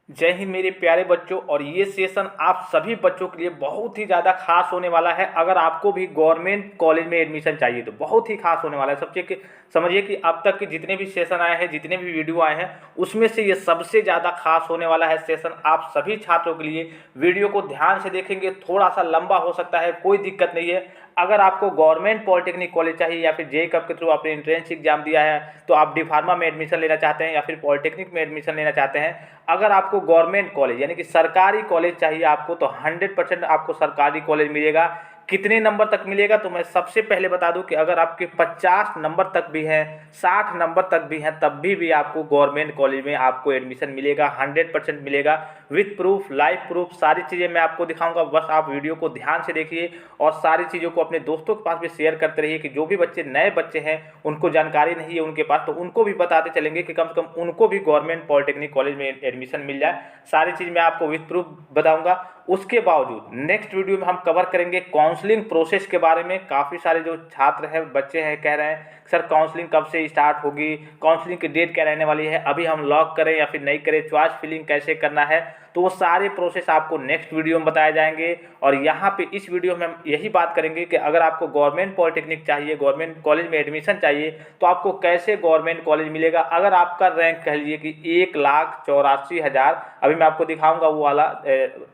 जय हिंद मेरे प्यारे बच्चों। और ये सेशन आप सभी बच्चों के लिए बहुत ही ज़्यादा खास होने वाला है। अगर आपको भी गवर्नमेंट कॉलेज में एडमिशन चाहिए तो बहुत ही खास होने वाला है। सबसे कि समझिए कि अब तक के जितने भी सेशन आए हैं, जितने भी वीडियो आए हैं, उसमें से ये सबसे ज़्यादा खास होने वाला है सेशन आप सभी छात्रों के लिए। वीडियो को ध्यान से देखेंगे, थोड़ा सा लंबा हो सकता है, कोई दिक्कत नहीं है। अगर आपको गवर्नमेंट पॉलिटेक्निक कॉलेज चाहिए या फिर जेई कप के थ्रू आपने एंट्रेंस एग्जाम दिया है तो आप डी फार्मा में एडमिशन लेना चाहते हैं या फिर पॉलिटेक्निक में एडमिशन लेना चाहते हैं, अगर आपको गवर्नमेंट कॉलेज यानी कि सरकारी कॉलेज चाहिए आपको, तो 100% आपको सरकारी कॉलेज मिलेगा। कितने नंबर तक मिलेगा तो मैं सबसे पहले बता दूं कि अगर आपके 50 नंबर तक भी हैं, 60 नंबर तक भी हैं, तब भी आपको गवर्नमेंट कॉलेज में आपको एडमिशन मिलेगा, 100% मिलेगा। विथ प्रूफ, लाइव प्रूफ, सारी चीज़ें मैं आपको दिखाऊंगा। बस आप वीडियो को ध्यान से देखिए और सारी चीज़ों को अपने दोस्तों के पास भी शेयर करते रहिए कि जो भी बच्चे नए बच्चे हैं, उनको जानकारी नहीं है उनके पास, तो उनको भी बताते चलेंगे कि कम से कम उनको भी गवर्नमेंट पॉलिटेक्निक कॉलेज में एडमिशन मिल जाए। सारी चीज़ मैं आपको विथ प्रूफ बताऊंगा। उसके बावजूद नेक्स्ट वीडियो में हम कवर करेंगे काउंसलिंग प्रोसेस के बारे में। काफ़ी सारे जो छात्र हैं, बच्चे हैं, कह रहे हैं सर काउंसलिंग कब से स्टार्ट होगी, काउंसलिंग की डेट क्या रहने वाली है, अभी हम लॉक करें या फिर नहीं करें, चॉइस फिलिंग कैसे करना है, तो वो सारे प्रोसेस आपको नेक्स्ट वीडियो में बताए जाएंगे। और यहाँ पे इस वीडियो में हम यही बात करेंगे कि अगर आपको गवर्नमेंट पॉलिटेक्निक चाहिए, गवर्नमेंट कॉलेज में एडमिशन चाहिए, तो आपको कैसे गवर्नमेंट कॉलेज मिलेगा। अगर आपका रैंक कह लीजिए कि 1,84,000, अभी मैं आपको दिखाऊंगा वो वाला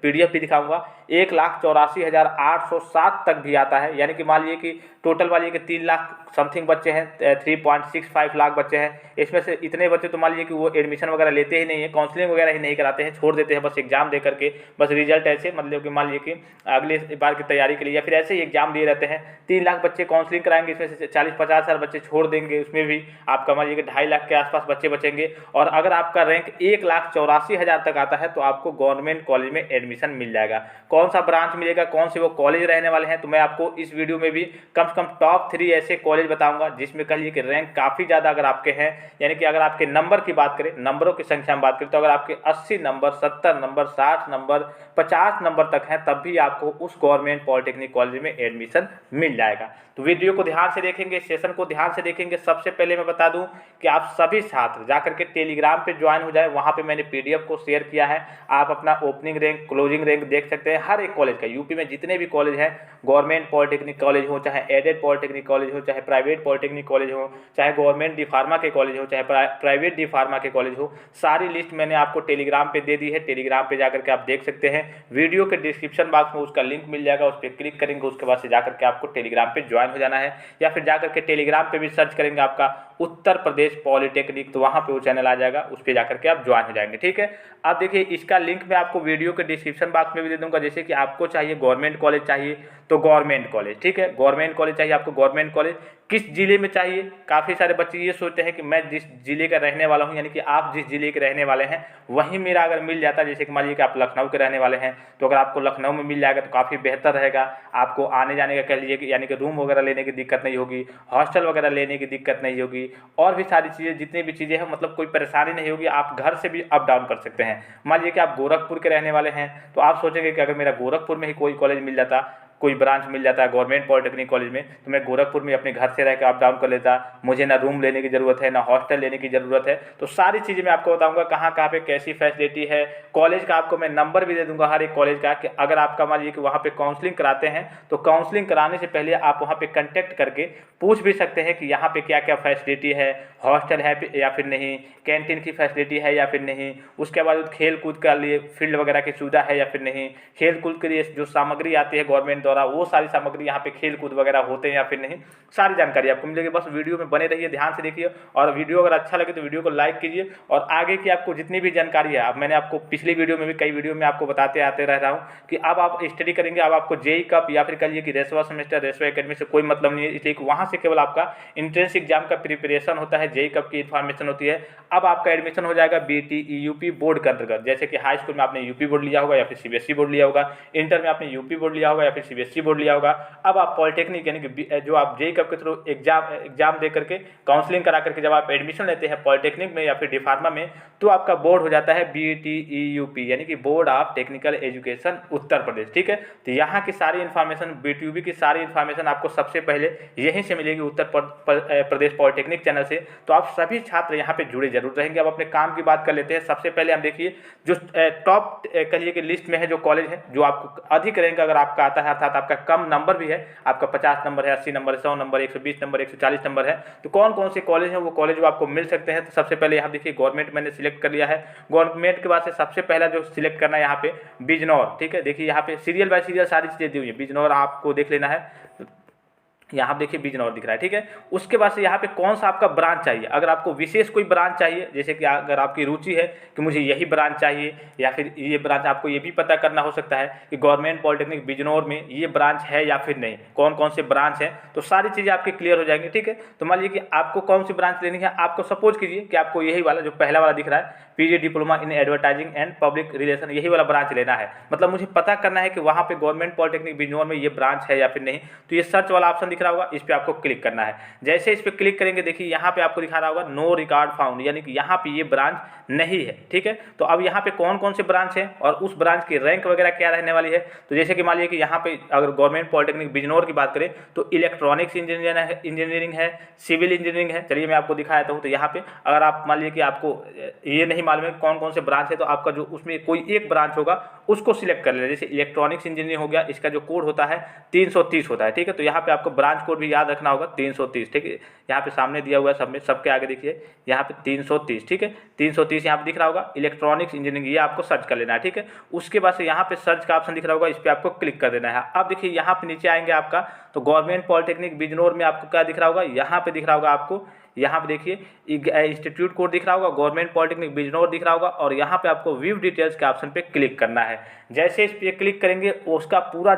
PDF भी दिखाऊंगा, 1,84,807 तक भी आता है। यानी कि मान लीजिए कि टोटल मान लीजिए कि 3 लाख समथिंग बच्चे हैं, 3.65 लाख बच्चे हैं, इसमें से इतने बच्चे तो मान लीजिए कि वो एडमिशन वगैरह लेते ही नहीं है, काउंसलिंग वगैरह ही नहीं कराते हैं, छोड़ देते हैं बस एग्जाम दे करके, बस रिजल्ट ऐसे मतलब कि मान लीजिए कि अगले बार की तैयारी के लिए या फिर ऐसे ही एग्जाम दिए रहते हैं। 3 लाख बच्चे काउंसलिंग कराएंगे, इसमें से 40-50 हज़ार बच्चे छोड़ देंगे, उसमें भी आपका मान लीजिए कि 2.5 लाख के आसपास बच्चे बचेंगे। और अगर आपका रैंक 1,84,000 तक आता है तो आपको गवर्नमेंट कॉलेज में एडमिशन मिल जाएगा। कौन सा ब्रांच मिलेगा, कौन से वो कॉलेज रहने वाले हैं, तो मैं आपको इस वीडियो में भी कम से कम टॉप 3 ऐसे कॉलेज बताऊंगा जिसमें कह लीजिए कि रैंक काफ़ी ज़्यादा अगर आपके हैं, यानी कि अगर आपके नंबर की बात करें, नंबरों की संख्या में बात करें, तो अगर आपके 80 नंबर, 70 नंबर, 60 नंबर, 50 नंबर तक हैं, तब भी आपको उस गवर्नमेंट पॉलिटेक्निक कॉलेज में एडमिशन मिल जाएगा। तो वीडियो को ध्यान से देखेंगे, सेशन को ध्यान से देखेंगे। सबसे पहले मैं बता दूं कि आप सभी छात्र जाकर के टेलीग्राम पे ज्वाइन हो जाए, वहाँ पे मैंने PDF को शेयर किया है। आप अपना ओपनिंग रैंक, क्लोजिंग रैंक देख सकते हैं हर एक कॉलेज का। यूपी में जितने भी कॉलेज हैं, गवर्नमेंट पॉलिटेक्निक कॉलेज हो, चाहे एडेड पॉलिटेक्निक कॉलेज हो, चाहे प्राइवेट पॉलिटेक्निक कॉलेज हो, चाहे गवर्नमेंट डी फार्मा के कॉलेज हो, चाहे प्राइवेट डी फार्मा के कॉलेज हो, सारी लिस्ट मैंने आपको टेलीग्राम पे दे दी है। टेलीग्राम पे जाकर के आप देख सकते हैं। वीडियो के डिस्क्रिप्शन बॉक्स में उसका लिंक मिल जाएगा, उस पर क्लिक करेंगे, उसके बाद से जाकर के आपको टेलीग्राम पे ज्वाइन हो जाना है। या फिर जाकर के टेलीग्राम पे भी सर्च करेंगे आपका उत्तर प्रदेश पॉलिटेक्निक, तो वहाँ पे वो चैनल आ जाएगा, उस पर जाकर के आप ज्वाइन हो जाएंगे। ठीक है, अब देखिए इसका लिंक मैं आपको वीडियो के डिस्क्रिप्शन बॉक्स में भी दे दूंगा। जैसे कि आपको चाहिए गवर्नमेंट कॉलेज चाहिए तो गवर्नमेंट कॉलेज, ठीक है, गवर्नमेंट कॉलेज चाहिए आपको, गवर्नमेंट कॉलेज किस जिले में चाहिए। काफ़ी सारे बच्चे ये सोचते हैं कि मैं जिस जिले का रहने वाला हूँ, यानी कि आप जिस जिले के रहने वाले हैं वहीं मेरा अगर मिल जाता है, जैसे कि मान लीजिए कि आप लखनऊ के रहने वाले हैं, तो अगर आपको लखनऊ में मिल जाएगा तो काफ़ी बेहतर रहेगा। आपको आने जाने का कह लीजिए कि यानी कि रूम वगैरह लेने की दिक्कत नहीं होगी, हॉस्टल वगैरह लेने की दिक्कत नहीं होगी, और भी सारी चीज़ें, जितनी भी चीज़ें हैं, मतलब कोई परेशानी नहीं होगी। आप घर से भी अप डाउन कर सकते हैं। मान लीजिए कि आप गोरखपुर के रहने वाले हैं, तो आप सोचेंगे कि अगर मेरा गोरखपुर में ही कोई कॉलेज मिल जाता, कोई ब्रांच मिल जाता है गवर्नमेंट पॉलिटेक्निक कॉलेज में, तो मैं गोरखपुर में अपने घर से रह कर अप डाउन कर लेता, मुझे ना रूम लेने की ज़रूरत है, ना हॉस्टल लेने की ज़रूरत है। तो सारी चीज़ें मैं आपको बताऊंगा कहाँ कहाँ पे कैसी फैसिलिटी है। कॉलेज का आपको मैं नंबर भी दे दूंगा हर एक कॉलेज का, कि अगर आपका मान लीजिए कि वहाँ पे काउंसलिंग कराते हैं तो काउंसलिंग कराने से पहले आप वहाँ पे कंटेक्ट करके पूछ भी सकते हैं कि यहाँ पे क्या क्या फैसिलिटी है, हॉस्टल है या फिर नहीं, कैंटीन की फैसिलिटी है या फिर नहीं, उसके बाद खेल कूद के लिए फील्ड वगैरह की सुविधा है या फिर नहीं, खेल कूद के लिए जो सामग्री आती है गवर्नमेंट द्वारा, वो सारी सामग्री यहाँ पे खेल कूद वगैरह होते हैं या फिर नहीं, सारी जानकारी आपको मिलेगी। बस वीडियो में बने रहिए, ध्यान से देखिए, और वीडियो अगर अच्छा लगे तो वीडियो को लाइक कीजिए। और आगे की आपको जितनी भी जानकारी है, अब मैंने आपको पिछली वीडियो में भी, कई वीडियो में आपको बताते आते रह रहा हूँ कि अब आप स्टडी करेंगे, अब आपको जेई कप या फिर कहिए कि रेसवा सेमेस्टर, रेसवा एकेडमी से कोई मतलब नहीं है, इसलिए वहाँ से केवल आपका एंट्रेंस एग्जाम का प्रिपरेशन होता है, जेई कप की इन्फॉर्मेशन होती है। अब आपका एडमिशन हो जाएगा BTE यूपी बोर्ड के अंतर्गत। जैसे कि हाई स्कूल में आपने यूपी बोर्ड लिया होगा या फिर CBSE बोर्ड लिया होगा, इंटर में आपने यूपी बोर्ड लिया होगा या फिर सीबीएसई बोर्ड लिया होगा। अब आप पॉलिटेक्निक यानी कि जो आप जेईई के थ्रू एग्जाम दे करके काउंसलिंग करा करके जब आप एडमिशन लेते हैं पॉलिटेक्निक में या फिर डिफार्मा में, तो आपका बोर्ड हो जाता है BTEUP यानी कि board of technical education Uttar Pradesh. ठीक है, तो यहाँ की सारी इन्फॉर्मेशन, BTUP की सारी इन्फॉर्मेशन आपको सबसे पहले यहीं से मिलेगी, उत्तर प्रदेश पॉलिटेक्निक चैनल से। तो आप सभी छात्र यहाँ पे जुड़े जरूर रहेंगे। अब अपने काम की बात कर लेते हैं। सबसे पहले हम देखिए जो टॉप कहिए कि लिस्ट में है जो कॉलेज है जो आपको अधिक रैंक अगर आपका आता है, अर्थात आपका कम नंबर भी है, आपका 50 नंबर है, 80 नंबर है, 100 नंबर, 120 नंबर, 140 नंबर है, तो कौन कौन से कॉलेज हैं वो कॉलेज वो आपको मिल सकते हैं। तो सबसे पहले यहाँ देखिए गवर्नमेंट मैंने सिलेक्ट कर लिया है। गवर्नमेंट के बाद से सबसे पहला जो सिलेक्ट करना है यहाँ पे बिजनौर। ठीक है, देखिए यहाँ पे सीरियल बाय सीरियल सारी चीज़ें दी हुई है। बिजनौर आपको देख लेना है, यहाँ देखिए बिजनौर दिख रहा है। ठीक है, उसके बाद से यहाँ पे कौन सा आपका ब्रांच चाहिए। अगर आपको विशेष कोई ब्रांच चाहिए, जैसे कि अगर आपकी रुचि है कि मुझे यही ब्रांच चाहिए या फिर ये ब्रांच, आपको ये भी पता करना हो सकता है कि गवर्नमेंट पॉलिटेक्निक बिजनौर में ये ब्रांच है या फिर नहीं, कौन कौन से ब्रांच हैं, तो सारी चीज़ें आपकी क्लियर हो जाएंगी। ठीक है, तो मान लीजिए कि आपको कौन सी ब्रांच लेनी है। आपको सपोज कीजिए कि आपको यही वाला जो पहला वाला दिख रहा है PG diploma in advertising and public relation, यही वाला ब्रांच लेना है। मतलब मुझे पता करना है कि वहाँ पे गवर्नमेंट पॉलिटेक्निक बिजनौर में ये ब्रांच है या फिर नहीं। तो ये सर्च वाला ऑप्शन दिख रहा होगा, इस पर आपको क्लिक करना है। जैसे इस पर क्लिक करेंगे देखिए यहाँ पे आपको दिखा रहा होगा नो रिकॉर्ड फाउंड, यानी कि यहाँ पे ये ब्रांच नहीं है। ठीक है, तो अब यहाँ पे कौन कौन से ब्रांच हैं और उस ब्रांच की रैंक वगैरह क्या रहने वाली है। तो जैसे कि मान लीजिए कि यहाँ पे अगर गवर्नमेंट पॉलिटेक्निक बिजनौर की बात करें तो इलेक्ट्रॉनिक्स इंजीनियरिंग है, सिविल इंजीनियरिंग है। चलिए मैं आपको दिखा देता हूँ। तो यहाँ पे अगर आप मान लीजिए कि आपको ये नहीं मालूम है कौन कौन से ब्रांच है, तो आपका जो उसमें कोई एक ब्रांच होगा उसको सिलेक्ट कर लेना। जैसे इलेक्ट्रॉनिक्स इंजीनियरिंग हो गया, इसका जो कोड होता है 330 होता है। ठीक है, तो यहाँ पे आपको ब्रांच कोड भी याद रखना होगा 330। ठीक है, यहाँ पे सामने दिया हुआ है, सब में सबके आगे देखिए यहाँ पे 330। ठीक है, 330 यहाँ पे दिख रहा होगा इलेक्ट्रॉनिक्स इंजीनियरिंग, ये आपको सर्च कर लेना है। ठीक है, उसके बाद से यहाँ पे सर्च का ऑप्शन दिख रहा होगा, इस पर आपको क्लिक कर देना है। अब देखिए यहाँ पे नीचे आएंगे आपका, तो गवर्नमेंट पॉलिटेक्निक बिजनौर में आपको क्या दिख रहा होगा, यहाँ पे दिख रहा होगा आपको, यहाँ पे देखिए इंस्टीट्यूट कोड दिख रहा होगा, गवर्नमेंट पॉलिटेक्निक बिजनौर दिख रहा होगा, और यहाँ पे आपको व्यू डिटेल्स के ऑप्शन पे क्लिक करना है। जैसे इस पे क्लिक करेंगे उसका पूरा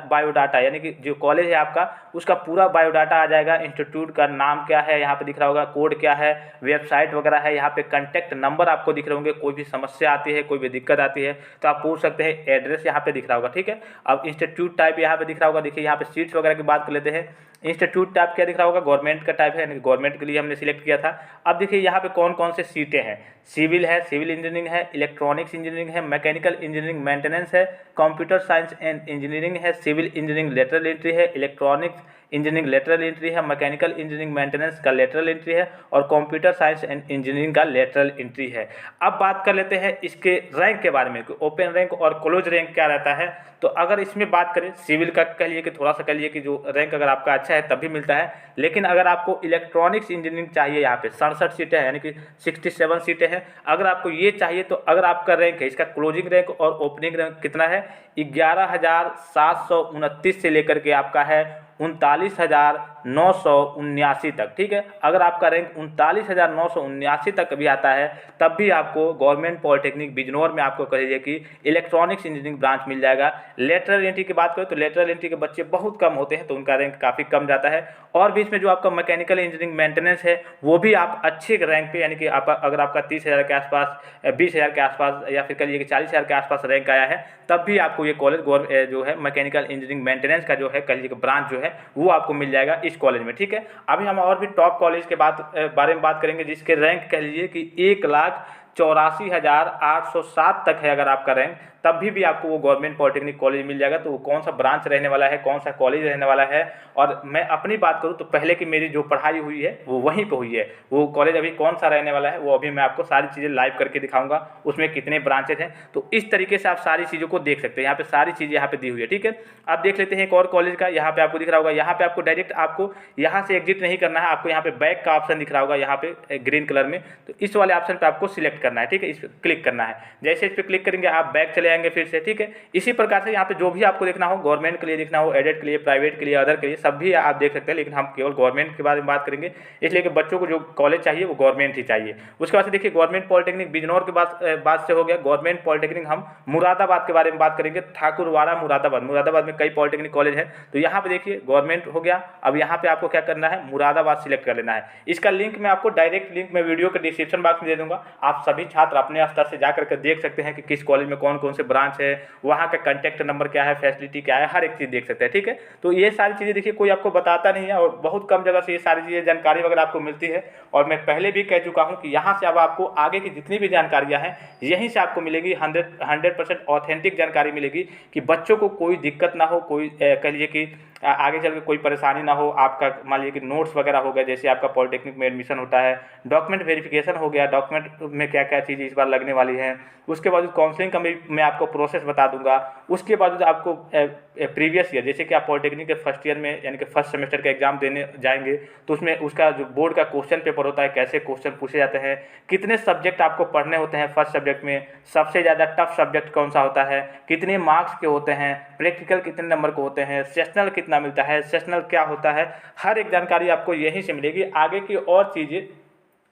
बायोडाटा यानी कि जो कॉलेज है आपका उसका पूरा बायोडाटा आ जाएगा। इंस्टीट्यूट का नाम क्या है यहाँ पे दिख रहा होगा, कोड क्या है, वेबसाइट वगैरह है, यहाँ पे कॉन्टैक्ट नंबर आपको दिख रहे होंगे। कोई भी समस्या आती है, कोई भी दिक्कत आती है तो आप पूछ सकते हैं। एड्रेस यहाँ पे दिख रहा होगा। ठीक है, अब इंस्टीट्यूट टाइप यहाँ पे दिख रहा होगा। देखिए यहाँ पे सीट्स वगैरह की बात कर लेते हैं। इंस्टीट्यूट टाइप क्या दिख रहा होगा, गवर्नमेंट का टाइप है, यानी गवर्नमेंट के लिए हमने सिलेक्ट किया था। अब देखिए यहाँ पे कौन कौन से सीटें हैं, सिविल है, सिविल इंजीनियरिंग है, इलेक्ट्रॉनिक्स इंजीनियरिंग है, मैकेनिकल इंजीनियरिंग मेंटेनेंस है, कंप्यूटर साइंस एंड इंजीनियरिंग है, सिविल इंजीनियरिंग लेटरल एंट्री है, इलेक्ट्रॉनिक्स इंजीनियरिंग लेटरल एंट्री है, मैकेनिकल इंजीनियरिंग मेंटेनेंस का लेटरल एंट्री है, और कंप्यूटर साइंस एंड इंजीनियरिंग का लेटरल एंट्री है। अब बात कर लेते हैं इसके रैंक के बारे में, ओपन रैंक और क्लोज रैंक क्या रहता है। तो अगर इसमें बात करें सिविल का, कह लिए कि थोड़ा सा कह लिए कि जो रैंक अगर आपका अच्छा है तभी मिलता है, लेकिन अगर आपको इलेक्ट्रॉनिक्स इंजीनियरिंग चाहिए, यहाँ पे 67 सीटें हैं यानी कि 67 सीटें हैं, अगर आपको ये चाहिए तो अगर आपका रैंक है, इसका क्लोजिंग रैंक और ओपनिंग रैंक कितना है, 11,729 से लेकर के आपका है 39,979 तक। ठीक है, अगर आपका रैंक 39,979 तक भी आता है तब भी आपको गवर्नमेंट पॉलिटेक्निक बिजनौर में आपको कहिए कि इलेक्ट्रॉनिक्स इंजीनियरिंग ब्रांच मिल जाएगा। लेटरल एंट्री की बात करें तो लेटरल एंट्री के बच्चे बहुत कम होते हैं तो उनका रैंक काफ़ी कम जाता है। और बीच में जो आपका मैकेनिकल इंजीनियरिंग मेंटेनेंस है वो भी आप अच्छे रैंक पे, यानी कि आप अगर आपका 30,000 के आसपास, 20,000 के आसपास या फिर कहिए कि 40,000 के आसपास रैंक आया है तब भी आपको ये कॉलेज जो है मैकेनिकल इंजीनियरिंग मेंटेनेंस का जो है कहिए कि ब्रांच जो है वो आपको मिल जाएगा इस कॉलेज में। ठीक है, अभी हम और भी टॉप कॉलेज के बारे में बात करेंगे जिसके रैंक कह लीजिए कि 1,84,807 तक है अगर आपका रैंक, तब भी आपको वो गवर्नमेंट पॉलिटेक्निक कॉलेज मिल जाएगा। तो वो कौन सा ब्रांच रहने वाला है, कौन सा कॉलेज रहने वाला है, और मैं अपनी बात करूँ तो पहले की मेरी जो पढ़ाई हुई है वो वहीं पे हुई है। वो कॉलेज अभी कौन सा रहने वाला है वो अभी मैं आपको सारी चीज़ें लाइव करके दिखाऊंगा, उसमें कितने ब्रांचेज हैं। तो इस तरीके से आप सारी चीज़ों को देख सकते हैं। यहाँ पे सारी चीज़ें यहाँ पे दी हुई है। ठीक है, अब देख लेते हैं एक और कॉलेज का। यहाँ पे आपको दिख रहा होगा, यहाँ पे आपको डायरेक्ट आपको यहाँ से एग्जिट नहीं करना है, आपको यहाँ पे बैक का ऑप्शन दिख रहा होगा यहाँ पे ग्रीन कलर में, तो इस वाले ऑप्शन पे आपको सिलेक्ट करना है। ठीक है, इस पर क्लिक करना है। जैसे इस पर क्लिक करेंगे आप बैक चले आएंगे फिर से। ठीक है, इसी प्रकार से यहाँ पे जो भी आपको देखना हो, गवर्नमेंट के लिए देखना हो, एडेड के लिए, प्राइवेट के लिए, अदर के लिए, सब भी आप देख सकते हैं, लेकिन हम केवल गवर्नमेंट के बारे में बात करेंगे, इसलिए कि बच्चों को जो कॉलेज चाहिए वो गवर्नमेंट ही चाहिए। उसके बाद से देखिए गवर्नमेंट पॉलिटेक्निक बिजनौर के बाद से हो गया गवर्नमेंट पॉलिटेक्निक। हम मुरादाबाद के बारे में बात करेंगे, ठाकुरवाड़ा मुरादाबाद में कई पॉलिटेक्निक कॉलेज हैं। तो यहाँ पे देखिए गवर्नमेंट हो गया। अब यहाँ पे आपको क्या करना है, मुरादाबाद सिलेक्ट कर लेना है। इसका लिंक मैं आपको डायरेक्ट लिंक मैं वीडियो के डिस्क्रिप्शन बॉक्स में दे दूंगा, आप सभी छात्र अपने स्तर से जा करके देख सकते हैं कि किस कॉलेज में कौन कौन से ब्रांच है, वहाँ का कॉन्टैक्ट नंबर क्या है, फैसिलिटी क्या है, हर एक चीज़ देख सकते हैं। ठीक है, तो ये सारी चीज़ें देखिए कोई आपको बताता नहीं है और बहुत कम जगह से ये सारी चीज़ें जानकारी वगैरह आपको मिलती है। और मैं पहले भी कह चुका हूँ कि यहाँ से अब आपको आगे की जितनी भी जानकारियाँ हैं यहीं से आपको मिलेगी, 100% ऑथेंटिक जानकारी मिलेगी कि बच्चों को कोई दिक्कत ना हो, कोई कह लीजिए कि आगे चल के कोई परेशानी ना हो। आपका मान लीजिए कि नोट्स वगैरह हो गए, जैसे आपका पॉलिटेक्निक में एडमिशन होता है, डॉक्यूमेंट वेरिफिकेशन हो गया, डॉक्यूमेंट में क्या क्या चीज़ इस बार लगने वाली है, उसके बाद काउंसलिंग का मैं आपको प्रोसेस बता दूंगा। उसके बाद आपको प्रीवियस ईयर, जैसे कि आप पॉलिटेक्निक के फर्स्ट ईयर में यानी कि फर्स्ट सेमेस्टर का एग्जाम देने जाएंगे तो उसमें उसका जो बोर्ड का क्वेश्चन पेपर होता है, कैसे क्वेश्चन पूछे जाते हैं, कितने सब्जेक्ट आपको पढ़ने होते हैं, फर्स्ट सब्जेक्ट में सबसे ज़्यादा टफ सब्जेक्ट कौन सा होता है, कितने मार्क्स के होते हैं, प्रैक्टिकल कितने नंबर को होते हैं, सेशनल कितना मिलता है, सेशनल क्या होता है, हर एक जानकारी आपको यहीं से मिलेगी। आगे की और चीज़ें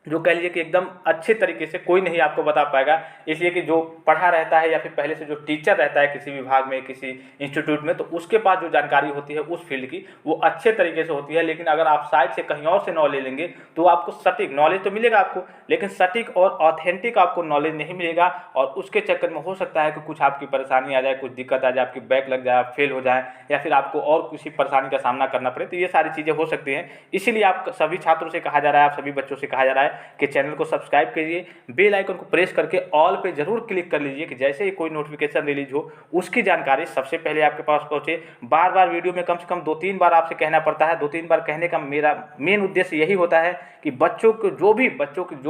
जो कह लीजिए कि एकदम अच्छे तरीके से कोई नहीं आपको बता पाएगा, इसलिए कि जो पढ़ा रहता है या फिर पहले से जो टीचर रहता है किसी विभाग में, किसी इंस्टीट्यूट में, तो उसके पास जो जानकारी होती है उस फील्ड की वो अच्छे तरीके से होती है। लेकिन अगर आप साइड से कहीं और से नॉलेज लेंगे तो आपको सटीक नॉलेज तो मिलेगा आपको, लेकिन सटीक और ऑथेंटिक आपको नॉलेज नहीं मिलेगा। और उसके चक्कर में हो सकता है कि कुछ आपकी परेशानी आ जाए, कुछ दिक्कत आ जाए, आपकी बैक लग जाए, आप फेल हो जाए, या फिर आपको और किसी परेशानी का सामना करना पड़े। तो ये सारी चीज़ें हो सकती हैं। इसीलिए आप सभी छात्रों से कहा जा रहा है, आप सभी बच्चों से कहा जा रहा है कि चैनल को सब्सक्राइब कीजिए, बेल आइकन को प्रेस करके ऑल पे जरूर क्लिक कर लीजिए कि जैसे ही कोई नोटिफिकेशन रिलीज हो उसकी जानकारी सबसे पहले आपके पास पहुंचे। बार बार वीडियो में कम से कम 2-3 बार आपसे कहना पड़ता है, 2-3 बार कहने का मेरा मेन उद्देश्य यही होता है कि बच्चों की जो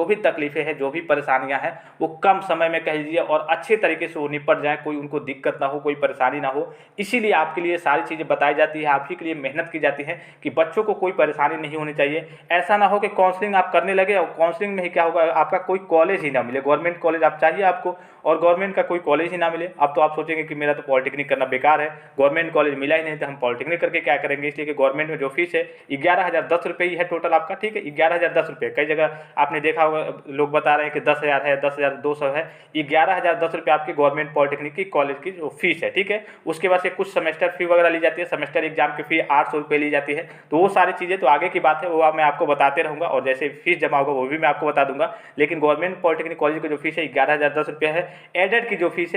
भी तकलीफें हैं, जो भी परेशानियां हैं, वो कम समय में कह लीजिए और अच्छे तरीके से वो निपट जाए, कोई उनको दिक्कत ना हो, कोई परेशानी ना हो। इसीलिए आपके लिए सारी चीज़ें बताई जाती है, आप ही के लिए मेहनत की जाती है कि बच्चों को कोई परेशानी नहीं होनी चाहिए। ऐसा ना हो कि काउंसलिंग आप करने लगे और काउंसलिंग में ही क्या होगा, आपका कोई कॉलेज ही ना मिले, गवर्नमेंट कॉलेज आप चाहिए आपको और गवर्नमेंट का कोई कॉलेज ही ना मिले। अब तो आप सोचेंगे कि मेरा तो पॉलिटेक्निक करना बेकार है, गवर्नमेंट कॉलेज मिला ही नहीं तो हम पॉलिटेक्निक करके क्या करेंगे। इसलिए कि गवर्नमेंट में जो फीस है 11,010 रुपये ही है टोटल आपका। ठीक है, 11,010 रुपये। कई जगह आपने देखा होगा लोग बता रहे हैं कि 10,000 है, 10,200 है। 11,010 रुपये आपकी गवर्नमेंट पॉलिटेक्निक की कॉलेज की जो फीस है। ठीक है, उसके बाद से कुछ सेमेस्टर फी वगैरह ली जाती है, सेमेस्टर एग्जाम की फी 800 रुपये ली जाती है। तो वो सारी चीज़ें तो आगे की बात है, वो मैं आपको बताते रहूँगा और जैसे फीस जमा होगा वो भी मैं आपको बता दूंगा। लेकिन गवर्नमेंट पॉलिटेक्निक कॉलेज की जो फीस है 11,010 रुपये है। एडेड की जो फीस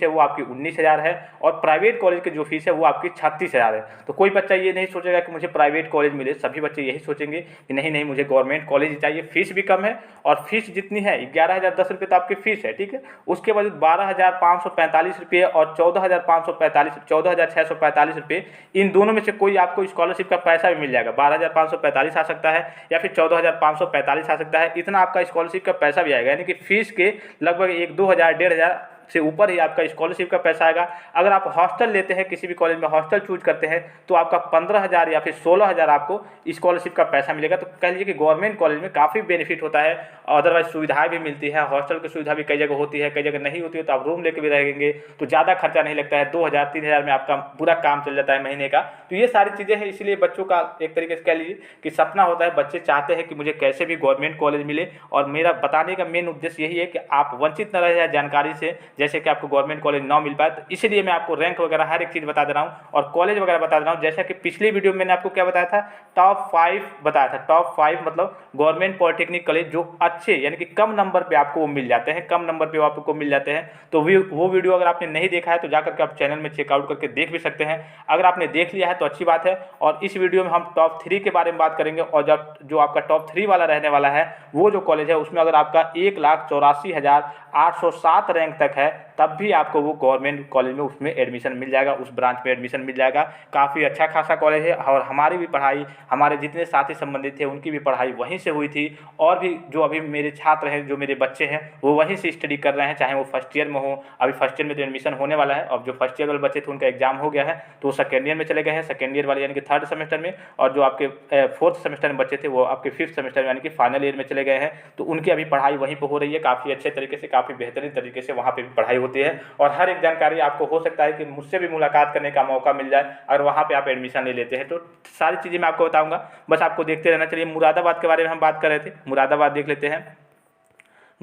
है वो आपकी 19,000 है और प्राइवेट कॉलेज की जो फीस है वो आपकी 36,000 है। तो कोई बच्चा ये नहीं सोचेगा कि मुझे प्राइवेट कॉलेज मिले, सभी बच्चे यही सोचेंगे कि नहीं नहीं मुझे गवर्नमेंट कॉलेज ही चाहिए। फीस भी कम है और फीस जितनी है 11,010 रुपये तो आपकी फीस है। ठीक है, उसके बाद 12,545 रुपये और 14,645 रुपये, इन दोनों में से कोई आपको स्कॉलरशिप का पैसा भी मिल जाएगा। 12,545 आ सकता है या फिर 14,545 आ सकता है, इतना आपका स्कॉलरशिप का पैसा भी आएगा। यानी कि फीस के लगभग 1-2 हज़ार 1,500 से ऊपर ही आपका स्कॉलरशिप का पैसा आएगा। अगर आप हॉस्टल लेते हैं, किसी भी कॉलेज में हॉस्टल चूज करते हैं, तो आपका 15,000 या फिर 16,000 आपको स्कॉलरशिप का पैसा मिलेगा। तो कह लीजिए कि गवर्नमेंट कॉलेज में काफ़ी बेनिफिट होता है, अदरवाइज सुविधाएं भी मिलती है। हॉस्टल की सुविधा भी कई जगह होती है, कई जगह नहीं होती है, तो आप रूम लेकर भी रहेंगे तो ज़्यादा खर्चा नहीं लगता है। 2,000-3,000 में आपका पूरा काम चल जाता है महीने का। तो ये सारी चीज़ें हैं, इसलिए बच्चों का एक तरीके से कह लीजिए कि सपना होता है, बच्चे चाहते हैं कि मुझे कैसे भी गवर्नमेंट कॉलेज मिले। और मेरा बताने का मेन उद्देश्य यही है कि आप वंचित न रह जाए जानकारी से, जैसे कि आपको गवर्नमेंट कॉलेज ना मिल पाए। तो इसलिए मैं आपको रैंक वगैरह हर एक चीज़ बता दे रहा हूँ और कॉलेज वगैरह बता दे रहा हूँ। जैसा कि पिछली वीडियो में मैंने आपको क्या बताया था, टॉप 5 बताया था। टॉप 5 मतलब गवर्नमेंट पॉलिटेक्निक कॉलेज जो अच्छे यानी कि कम नंबर पे आपको वो मिल जाते हैं, कम नंबर पे आपको मिल जाते हैं। तो वो वीडियो अगर आपने नहीं देखा है तो जाकर के आप चैनल में चेकआउट करके देख भी सकते हैं। अगर आपने देख लिया है तो अच्छी बात है। और इस वीडियो में हम टॉप 3 के बारे में बात करेंगे और जब जो आपका टॉप 3 वाला रहने वाला है वो जो कॉलेज है उसमें अगर आपका 1,84,807 रैंक तक है तब भी आपको वो गवर्नमेंट कॉलेज में उसमें एडमिशन मिल जाएगा, उस ब्रांच में एडमिशन मिल जाएगा। काफ़ी अच्छा खासा कॉलेज है और हमारी भी पढ़ाई, हमारे जितने साथी संबंधित थे उनकी भी पढ़ाई वहीं से हुई थी। और भी जो अभी मेरे छात्र हैं, जो मेरे बच्चे हैं, वो वहीं से स्टडी कर रहे हैं, चाहे वो फर्स्ट ईयर में हो। अभी फर्स्ट ईयर में तो एडमिशन होने वाला है। अब जो फर्स्ट ईयर वाले बच्चे थे उनका एग्जाम हो गया है तो वो सेकेंड ईयर में चले गए हैं, सेकेंड ईयर वाले यानी कि थर्ड सेमेस्टर में। और जो आपके फोर्थ सेमेस्टर में बच्चे थे वो आपके फिफ्थ सेमेस्टर में यानी कि फाइनल ईयर में चले गए हैं। तो उनकी अभी पढ़ाई वहीं पर हो रही है, काफ़ी अच्छे तरीके से, काफ़ी बेहतरीन तरीके से वहाँ पर भी पढ़ाई होती है। और हर एक जानकारी आपको हो सकता है कि मुझसे भी मुलाकात करने का मौका मिल जाए अगर वहाँ पे आप एडमिशन ले लेते हैं। तो सारी चीज़ें मैं आपको बताऊंगा, बस आपको देखते रहना। चलिए मुरादाबाद के बारे में हम बात कर रहे थे, मुरादाबाद देख लेते हैं।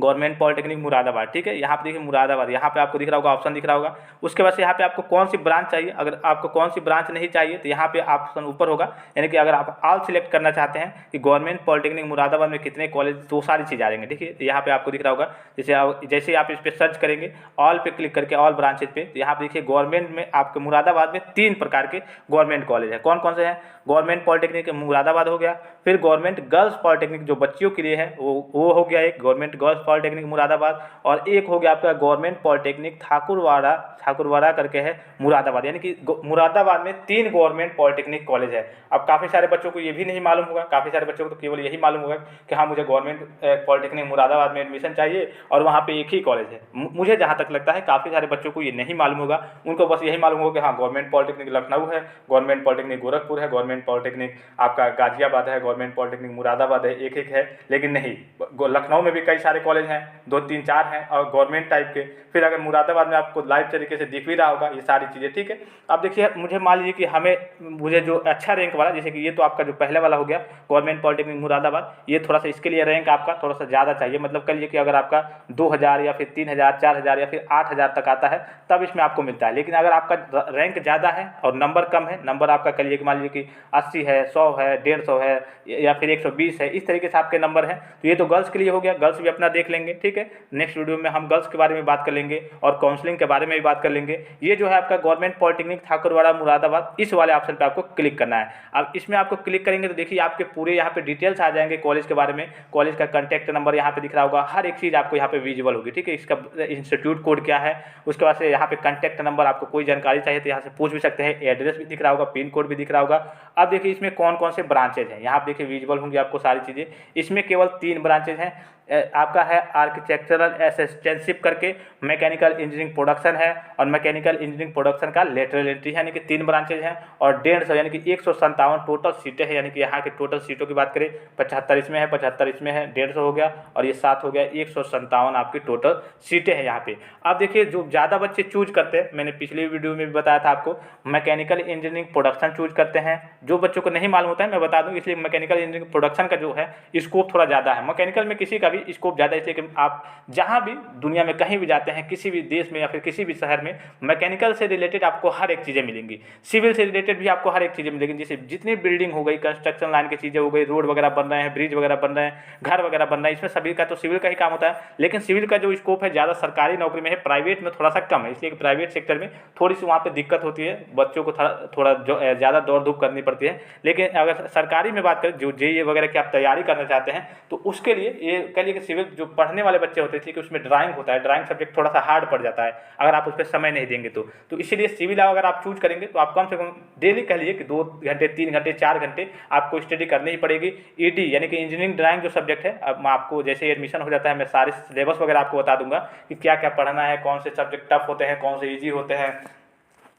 गवर्नमेंट पॉलिटेक्निक मुरादाबाद, ठीक है। यहाँ पे देखिए मुरादाबाद, यहाँ पे आपको दिख रहा होगा, ऑप्शन दिख रहा होगा। उसके बाद से यहाँ पे आपको कौन सी ब्रांच चाहिए, अगर आपको कौन सी ब्रांच नहीं चाहिए तो यहाँ पे ऑप्शन ऊपर होगा, यानी कि अगर आप ऑल सिलेक्ट करना चाहते हैं कि गवर्नमेंट पॉलिटेक्निक मुरादाबाद में कितने कॉलेज, तो सारी चीज़ आ जाएंगे। देखिए यहाँ पे आपको दिख रहा होगा, जैसे आप इस पर सर्च करेंगे ऑल पे क्लिक करके, ऑल ब्रांचेज पे, तो यहाँ पे देखिए गवर्नमेंट में आपके मुरादाबाद में 3 प्रकार के गवर्नमेंट कॉलेज है। कौन कौन से हैं? गवर्नमेंट पॉलिटेक्निक मुरादाबाद हो गया, फिर गवर्नमेंट गर्ल्स पॉलिटेक्निक जो बच्चियों के लिए है वो हो गया एक गवर्नमेंट गर्ल्स पॉलिटेक्निक मुरादाबाद, और एक हो गया आपका गवर्नमेंट पॉलिटेक्निक ठाकुरवाड़ा करके है मुरादाबाद। यानी कि मुरादाबाद में 3 गवर्नमेंट पॉलिटेक्निक कॉलेज है। अब काफ़ी सारे बच्चों को ये भी नहीं मालूम होगा, काफ़ी सारे बच्चों को तो केवल यही मालूम होगा कि हाँ मुझे गवर्नमेंट पॉलिटेक्निक मुरादाबाद में एडमिशन चाहिए और वहाँ पे एक ही कॉलेज है। मुझे जहाँ तक लगता है काफ़ी सारे बच्चों को ये नहीं मालूम होगा, उनको बस यही मालूम होगा कि हाँ गवर्नमेंट पॉलिटेक्निक लखनऊ है, गवर्नमेंट पॉलिटेक्निक गोरखपुर है, गवर्नमेंट पॉलिटेक्निक आपका गाजियाबाद है, गवर्नमेंट पॉलिटेक्निक मुरादाबाद है, एक है। लेकिन नहीं, लखनऊ में भी कई सारे कॉलेज हैं, 2 3 4 हैं और गवर्नमेंट टाइप के। फिर अगर मुरादाबाद में आपको लाइव तरीके से दिख भी रहा होगा ये सारी चीज़ें, ठीक है। अब देखिए मुझे मान लीजिए कि मुझे जो अच्छा रैंक वाला, जैसे कि ये तो आपका जो पहले वाला हो गया गवर्नमेंट पॉलिटेक्निक मुरादाबाद, ये थोड़ा सा इसके लिए रैंक आपका थोड़ा सा ज़्यादा चाहिए, मतलब कह लीजिए कि अगर आपका 2000 या फिर 3000 4000 या फिर 8000 तक आता है तब इसमें आपको मिलता है। लेकिन अगर आपका रैंक ज़्यादा है और नंबर कम है, नंबर आपका कह लीजिए कि मान लीजिए कि 80 है, 100 है, 150 है या फिर 120 है, इस तरीके से आपके नंबर हैं, तो ये तो गर्ल्स के लिए हो गया, गर्ल्स भी अपना देख लेंगे, ठीक है। नेक्स्ट वीडियो में हम गर्ल्स के बारे में बात कर लेंगे और काउंसलिंग के बारे में भी बात कर लेंगे। ये जो है आपका गवर्नमेंट पॉलिटेक्निक ठाकुरवाड़ा मुरादाबाद, इस वाले ऑप्शन पे आपको क्लिक करना है। अब इसमें आपको क्लिक करेंगे तो देखिए आपके पूरे यहाँ पे डिटेल्स आ जाएंगे कॉलेज के बारे में, कॉलेज का कॉन्टैक्ट नंबर यहाँ पे दिख रहा होगा, हर एक चीज़ आपको यहाँ पे विजिबल होगी, ठीक है। इसका इंस्टीट्यूट कोड क्या है, उसके बाद से यहाँ पे कॉन्टैक्ट नंबर, आपको कोई जानकारी चाहिए तो यहाँ से पूछ भी सकते हैं, एड्रेस भी दिख रहा होगा, पिन कोड भी दिख रहा होगा। अब देखिए इसमें कौन कौन से ब्रांचेज हैं, यहाँ पे देखिए विजिबल होंगी आपको सारी चीज़ें। इसमें केवल 3 ब्रांचेज हैं, आपका है आर्किटेक्चरल असिस्टेंटशिप करके, मैकेनिकल इंजीनियरिंग प्रोडक्शन है और मैकेनिकल इंजीनियरिंग प्रोडक्शन का लेटरल एंट्री है, यानी कि 3 ब्रांचेज हैं और 150 यानी कि 157 टोटल सीटें हैं। यानी कि यहाँ के टोटल सीटों की बात करें 75 इसमें है, 75 इसमें है, 150 हो गया और ये 7 हो गया, 157 आपकी टोटल सीटें हैं यहाँ पे। अब देखिए जो ज़्यादा बच्चे चूज करते हैं, मैंने पिछली वीडियो में भी बताया था आपको, मैकेनिकल इंजीनियरिंग प्रोडक्शन चूज करते हैं। जो बच्चों को नहीं मालूम होता है मैं बता दूँ, इसलिए मैकेनिकल इंजीनियरिंग प्रोडक्शन का जो है स्कोप थोड़ा ज़्यादा है, मैकेनिकल में किसी का भी स्कोप ज़्यादा, इसलिए कि आप जहाँ भी दुनिया में कहीं भी जाते हैं, किसी भी देश में या फिर किसी भी शहर में, मैकेनिकल से रिलेटेड आपको हर एक चीज़ें मिलेंगी, सिविल से रिलेटेड भी आपको हर एक चीज़ें मिलेंगी। जैसे जितनी बिल्डिंग हो गई, कंस्ट्रक्शन लाइन की चीज़ें हो गई, रोड वगैरह बन रहे हैं, ब्रिज वगैरह बन रहे हैं, घर वगैरह बन रहे हैं, इसमें सभी का तो सिविल का ही काम होता है। लेकिन सिविल का जो स्कोप है ज़्यादा सरकारी नौकरी में है, प्राइवेट में थोड़ा सा कम है, इसलिए कि प्राइवेट सेक्टर में थोड़ी सी वहाँ पर दिक्कत होती है, बच्चों को थोड़ा ज़्यादा दौड़ धूप करनी पड़ती है। लेकिन अगर सरकारी में बात करें, जो जेईई वगैरह की आप तैयारी करना चाहते हैं, तो उसके लिए ये कह लीजिए कि सिविल जो पढ़ने वाले बच्चे होते हैं कि उसमें ड्राइंग होता है, ड्राइंग सब्जेक्ट थोड़ा सा हार्ड पड़ जाता है अगर आप उस पर समय नहीं देंगे तो इसीलिए सिविल अगर आप चूज करेंगे तो आप कम से कम डेली कह लीजिए कि 2 घंटे 3 घंटे 4 घंटे आपको स्टडी करनी ही पड़ेगी। ईडी यानी कि इंजीनियरिंग ड्राइंग जो सब्जेक्ट है, अब मैं आपको जैसे एडमिशन हो जाता है मैं सारे सिलेबस वगैरह आपको बता दूंगा कि क्या क्या पढ़ना है, कौन से सब्जेक्ट टफ होते हैं, कौन से ईजी होते हैं,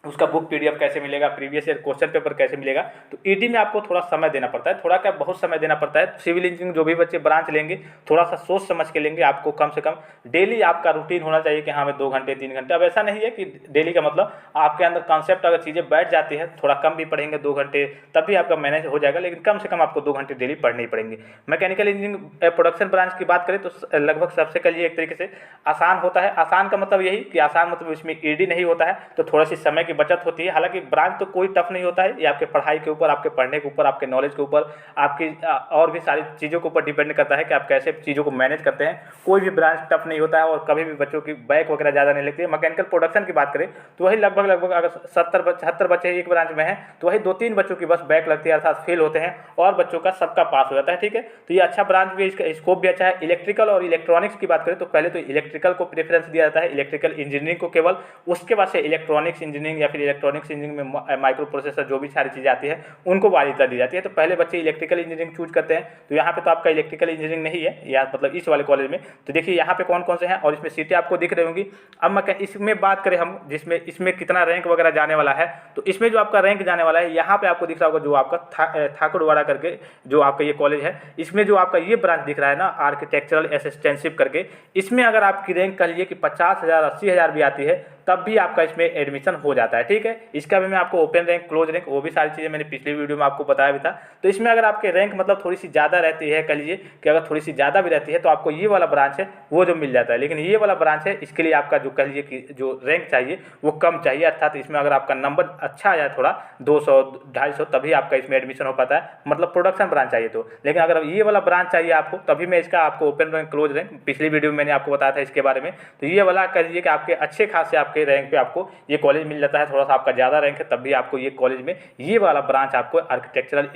उसका बुक पीडीएफ कैसे मिलेगा, प्रीवियस ईयर क्वेश्चन पेपर कैसे मिलेगा। तो ईडी में आपको थोड़ा समय देना पड़ता है, थोड़ा क्या बहुत समय देना पड़ता है। सिविल इंजीनियरिंग जो भी बच्चे ब्रांच लेंगे थोड़ा सा सोच समझ के लेंगे, आपको कम से कम डेली आपका रूटीन होना चाहिए कि हाँ मैं 2 घंटे 3 घंटे। अब ऐसा नहीं है कि डेली का मतलब आपके अंदर कॉन्सेप्ट अगर चीज़ें बैठ जाती है, थोड़ा कम भी पढ़ेंगे 2 घंटे तब भी आपका मैनेज हो जाएगा, लेकिन कम से कम आपको 2 घंटे डेली पढ़ने ही पड़ेंगे। मैकेनिकल इंजीनियरिंग प्रोडक्शन ब्रांच की बात करें तो लगभग सबसे कह लीजिए एक तरीके से आसान होता है। आसान का मतलब यही कि आसान मतलब इसमें ईडी नहीं होता है, तो थोड़ी सी समय की बचत होती है। हालांकि ब्रांच तो कोई टफ नहीं होता है, ये आपके पढ़ाई के ऊपर, आपके पढ़ने के ऊपर, आपके नॉलेज के ऊपर, आपकी और भी सारी चीज़ों के ऊपर डिपेंड करता है कि आप कैसे चीज़ों को मैनेज करते हैं। कोई भी ब्रांच टफ नहीं होता है और कभी भी बच्चों की बैक वगैरह ज़्यादा नहीं लगती है। मैकेनिकल प्रोडक्शन की बात करें तो वही लगभग अगर 70-75 बच्चे एक ब्रांच में हैं तो वही 2-3 बच्चों की बस बैक लगती है, अर्थात फेल होते हैं, और बच्चों का सबका पास हो जाता है, ठीक है। तो ये अच्छा ब्रांच भी, इसका स्कोप भी अच्छा है। इलेक्ट्रिकल और इलेक्ट्रॉनिक्स की बात करें तो पहले तो इलेक्ट्रिकल को प्रेफरेंस दिया जाता है, इलेक्ट्रिकल इंजीनियरिंग को केवल, उसके बाद से इलेक्ट्रॉनिक्स इंजीनियरिंग या फिर इलेक्ट्रॉनिक्स इंजीनियरिंग में माइक्रो प्रोसेसर जो भी सारी चीज़ें आती है उनको वरीयता दी जाती है। तो पहले बच्चे इलेक्ट्रिकल इंजीनियरिंग चूज करते हैं, तो यहाँ पे तो आपका इलेक्ट्रिकल इंजीनियरिंग नहीं है या मतलब इस वाले कॉलेज में। तो देखिए यहाँ पे कौन कौन से हैं और इसमें सीटें आपको दिख रही होंगी। अब मैं इसमें बात करें हम, जिसमें इसमें कितना रैंक वगैरह जाने वाला है, तो इसमें जो आपका रैंक जाने वाला है यहाँ पे आपको दिख रहा होगा जो आपका ठाकुरवाड़ा करके जो आपका ये कॉलेज है, इसमें जो आपका ये ब्रांच दिख रहा है ना आर्किटेक्चरल असिस्टेंटशिप करके, इसमें अगर आपकी रैंक कह लीजिए कि 50,000 80,000 भी आती है तब भी आपका इसमें एडमिशन हो जाता है। ठीक है, इसका भी मैं आपको ओपन रैंक, क्लोज रैंक, वो भी सारी चीज़ें मैंने पिछली वीडियो में आपको बताया भी था। तो इसमें अगर आपके रैंक मतलब थोड़ी सी ज़्यादा रहती है, कह लीजिए कि अगर थोड़ी सी ज़्यादा भी रहती है तो आपको ये वाला ब्रांच है वो जो मिल जाता है। लेकिन ये वाला ब्रांच है, इसके लिए आपका जो कह लीजिए कि जो रैंक चाहिए वो कम चाहिए, अर्थात इसमें अगर आपका नंबर अच्छा आ जाए थोड़ा 200 250 तभी आपका इसमें एडमिशन हो पाता है, मतलब प्रोडक्शन ब्रांच चाहिए तो। लेकिन अगर ये वाला ब्रांच चाहिए आपको, तभी मैं इसका आपको ओपन रैंक, क्लोज रैंक पिछली वीडियो में मैंने आपको बताया था इसके बारे में। तो ये वाला कह लीजिए कि आपके अच्छे खासे आपके रैंक पे आपको ये कॉलेज मिल जाता है। थोड़ा सा आपका ज़्यादा रैंक है तब भी आपको ये कॉलेज में ये वाला ब्रांच आपको आर्किटेक्चरल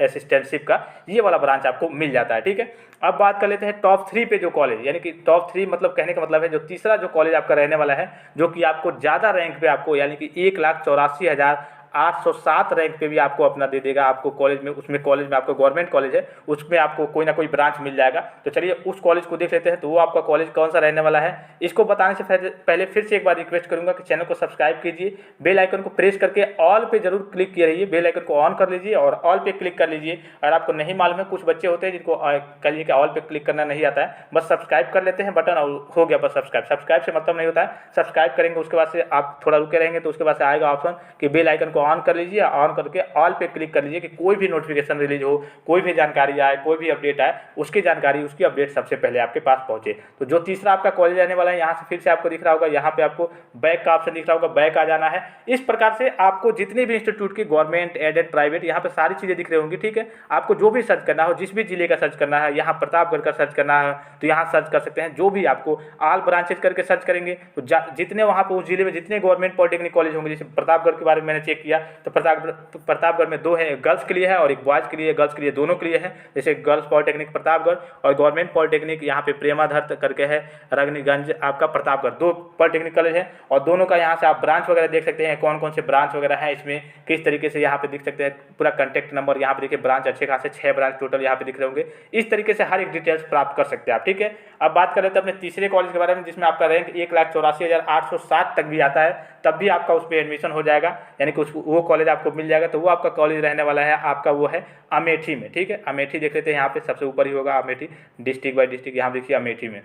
असिस्टेंटशिप का ये वाला ब्रांच आपको मिल जाता है। ठीक है, अब बात कर लेते हैं टॉप 3 पे जो कॉलेज, यानी कि टॉप 3 मतलब कहने का मतलब है जो तीसरा जो कॉलेज आपका रहने वाला है, जो कि आपको ज़्यादा रैंक पे आपको यानी कि 1,84,807 रैंक पे भी आपको अपना दे देगा आपको कॉलेज में। उसमें कॉलेज में आपको गवर्नमेंट कॉलेज है, उसमें आपको कोई ना कोई ब्रांच मिल जाएगा। तो चलिए उस कॉलेज को देख लेते हैं। तो वो आपका कॉलेज कौन सा रहने वाला है, इसको बताने से पहले फिर से एक बार रिक्वेस्ट करूंगा कि चैनल को सब्सक्राइब कीजिए, बेल आइकन को प्रेस करके ऑल पे जरूर क्लिक किए रहिए, बेल आइकन को ऑन कर लीजिए और ऑल पे क्लिक कर लीजिए। अगर आपको नहीं मालूम है, कुछ बच्चे होते हैं जिनको कह लीजिए कि ऑल पे क्लिक करना नहीं आता है, बस सब्सक्राइब कर लेते हैं बटन और हो गया बस सब्सक्राइब से मतलब नहीं होता है। सब्सक्राइब करेंगे उसके बाद से आप थोड़ा रुके रहेंगे तो उसके बाद से आएगा ऑप्शन कि बेल आइकन को ऑन कर लीजिए, ऑन करके ऑल पे क्लिक कर लीजिए कि कोई भी नोटिफिकेशन रिलीज हो, कोई भी जानकारी आए, कोई भी अपडेट आए, उसकी जानकारी, उसकी अपडेट सबसे पहले आपके पास पहुंचे। तो जो तीसरा आपका कॉलेज आने वाला है, यहाँ से फिर से आपको दिख रहा होगा, यहाँ पे आपको बैक का ऑप्शन दिख रहा होगा, बैक आ जाना है। इस प्रकार से आपको जितने भी इंस्टीट्यूट की गवर्नमेंट, एडेड, प्राइवेट, यहाँ पे सारी चीज़ें दिख रही होंगी। ठीक है, आपको जो भी सर्च करना हो, जिस भी जिले का सर्च करना है, यहाँ प्रतापगढ़ का सर्च करना है तो यहाँ सर्च कर सकते हैं। जो भी आपको ऑल ब्रांचेज करके सर्च करेंगे तो जितने वहाँ पर उस जिले में जितने गवर्नमेंट पॉलिटेक्निक कॉलेज होंगे, जैसे प्रतापगढ़ के बारे में मैंने चेक किया तो प्रतापगढ़ में 2 है, गर्ल्स के लिए है और एक बॉयज़ के लिए, गर्ल्स के लिए दोनों के लिए है। जैसे गर्ल्स पॉलिटेक्निक प्रतापगढ़ और गवर्नमेंट पॉलिटेक्निक यहाँ पे प्रेमाधर करके है, रगनीगंज आपका प्रतापगढ़, 2 पॉलिटेक्निक कॉलेज है और दोनों का यहाँ से आप ब्रांच वगैरह देख सकते हैं, कौन कौन से ब्रांच वगैरह है इसमें, किस तरीके से यहाँ पे दिख सकते हैं। पूरा कॉन्टैक्ट नंबर यहाँ पे देखिए, ब्रांच अच्छे खासे 6 ब्रांच टोटल यहाँ पे दिख रहे होंगे। इस तरीके से हर एक डिटेल्स प्राप्त कर सकते हैं आप। ठीक है, अब बात कर लेते हैं अपने तीसरे कॉलेज के बारे में, जिसमें आपका रैंक 1,84,807 तक भी आता है, तब भी आपका उस पर एडमिशन हो जाएगा, यानी कि वो कॉलेज आपको मिल जाएगा। तो वो आपका कॉलेज रहने वाला है आपका, वो है अमेठी में। ठीक है, अमेठी देख लेते हैं, यहाँ पे सबसे ऊपर ही होगा अमेठी, डिस्ट्रिक्ट बाय डिस्ट्रिक्ट यहाँ देखिए अमेठी में।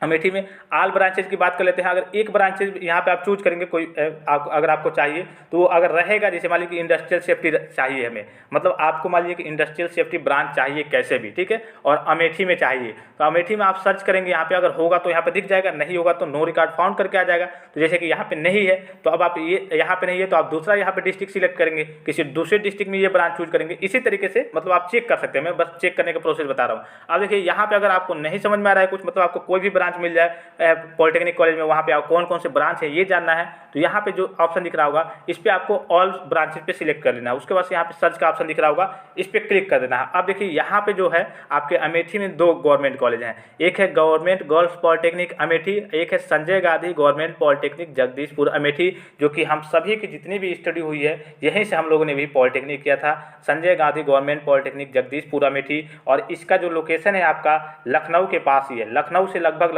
अमेठी में ऑल ब्रांचेज की बात कर लेते हैं। अगर एक ब्रांचेज यहाँ पे आप चूज करेंगे कोई अगर आपको चाहिए तो वो अगर रहेगा, जैसे मान लीजिए कि इंडस्ट्रियल सेफ्टी चाहिए हमें, मतलब आपको मान लीजिए कि इंडस्ट्रियल सेफ्टी ब्रांच चाहिए कैसे भी, ठीक है, और अमेठी में चाहिए तो अमेठी में आप सर्च करेंगे, यहाँ पे अगर होगा तो यहाँ पे दिख जाएगा, नहीं होगा तो नो रिकॉर्ड फाउंड करके आ जाएगा। तो जैसे कि यहाँ पे नहीं है तो अब आप ये यहाँ पे नहीं है तो आप दूसरा यहाँ पे डिस्ट्रिक्ट सिलेक्ट करेंगे, किसी दूसरे डिस्ट्रिक्ट में ये ब्रांच चूज करेंगे। इसी तरीके से मतलब आप चेक कर सकते हैं, मैं बस चेक करने का प्रोसेस बता रहा हूँ। अब देखिए यहाँ पे अगर आपको नहीं समझ में आ रहा है कुछ, मतलब आपको कोई भी ब्रांच मिल जाए पॉलिटेक्निक कॉलेज में, वहाँ पे आप कौन कौन से ब्रांच है ये जानना है तो यहाँ पे जो ऑप्शन दिख रहा होगा इस पे आपको ऑल ब्रांचेस पे सिलेक्ट कर लेना है। उसके बाद यहाँ पे सर्च का ऑप्शन दिख रहा होगा, इस पे क्लिक कर देना है। अब देखिए यहाँ पे जो है आपके अमेठी में 2 गवर्नमेंट कॉलेज हैं, एक है गवर्नमेंट गर्ल्स पॉलिटेक्निक अमेठी, एक है संजय गांधी गवर्नमेंट पॉलिटेक्निक जगदीशपुर अमेठी, जो कि हम सभी की जितनी भी स्टडी हुई है यहीं से हम लोगों ने भी पॉलिटेक्निक किया था, संजय गांधी गवर्नमेंट पॉलिटेक्निक जगदीशपुर अमेठी। और इसका जो लोकेशन है आपका लखनऊ के पास ही है, लखनऊ से लगभग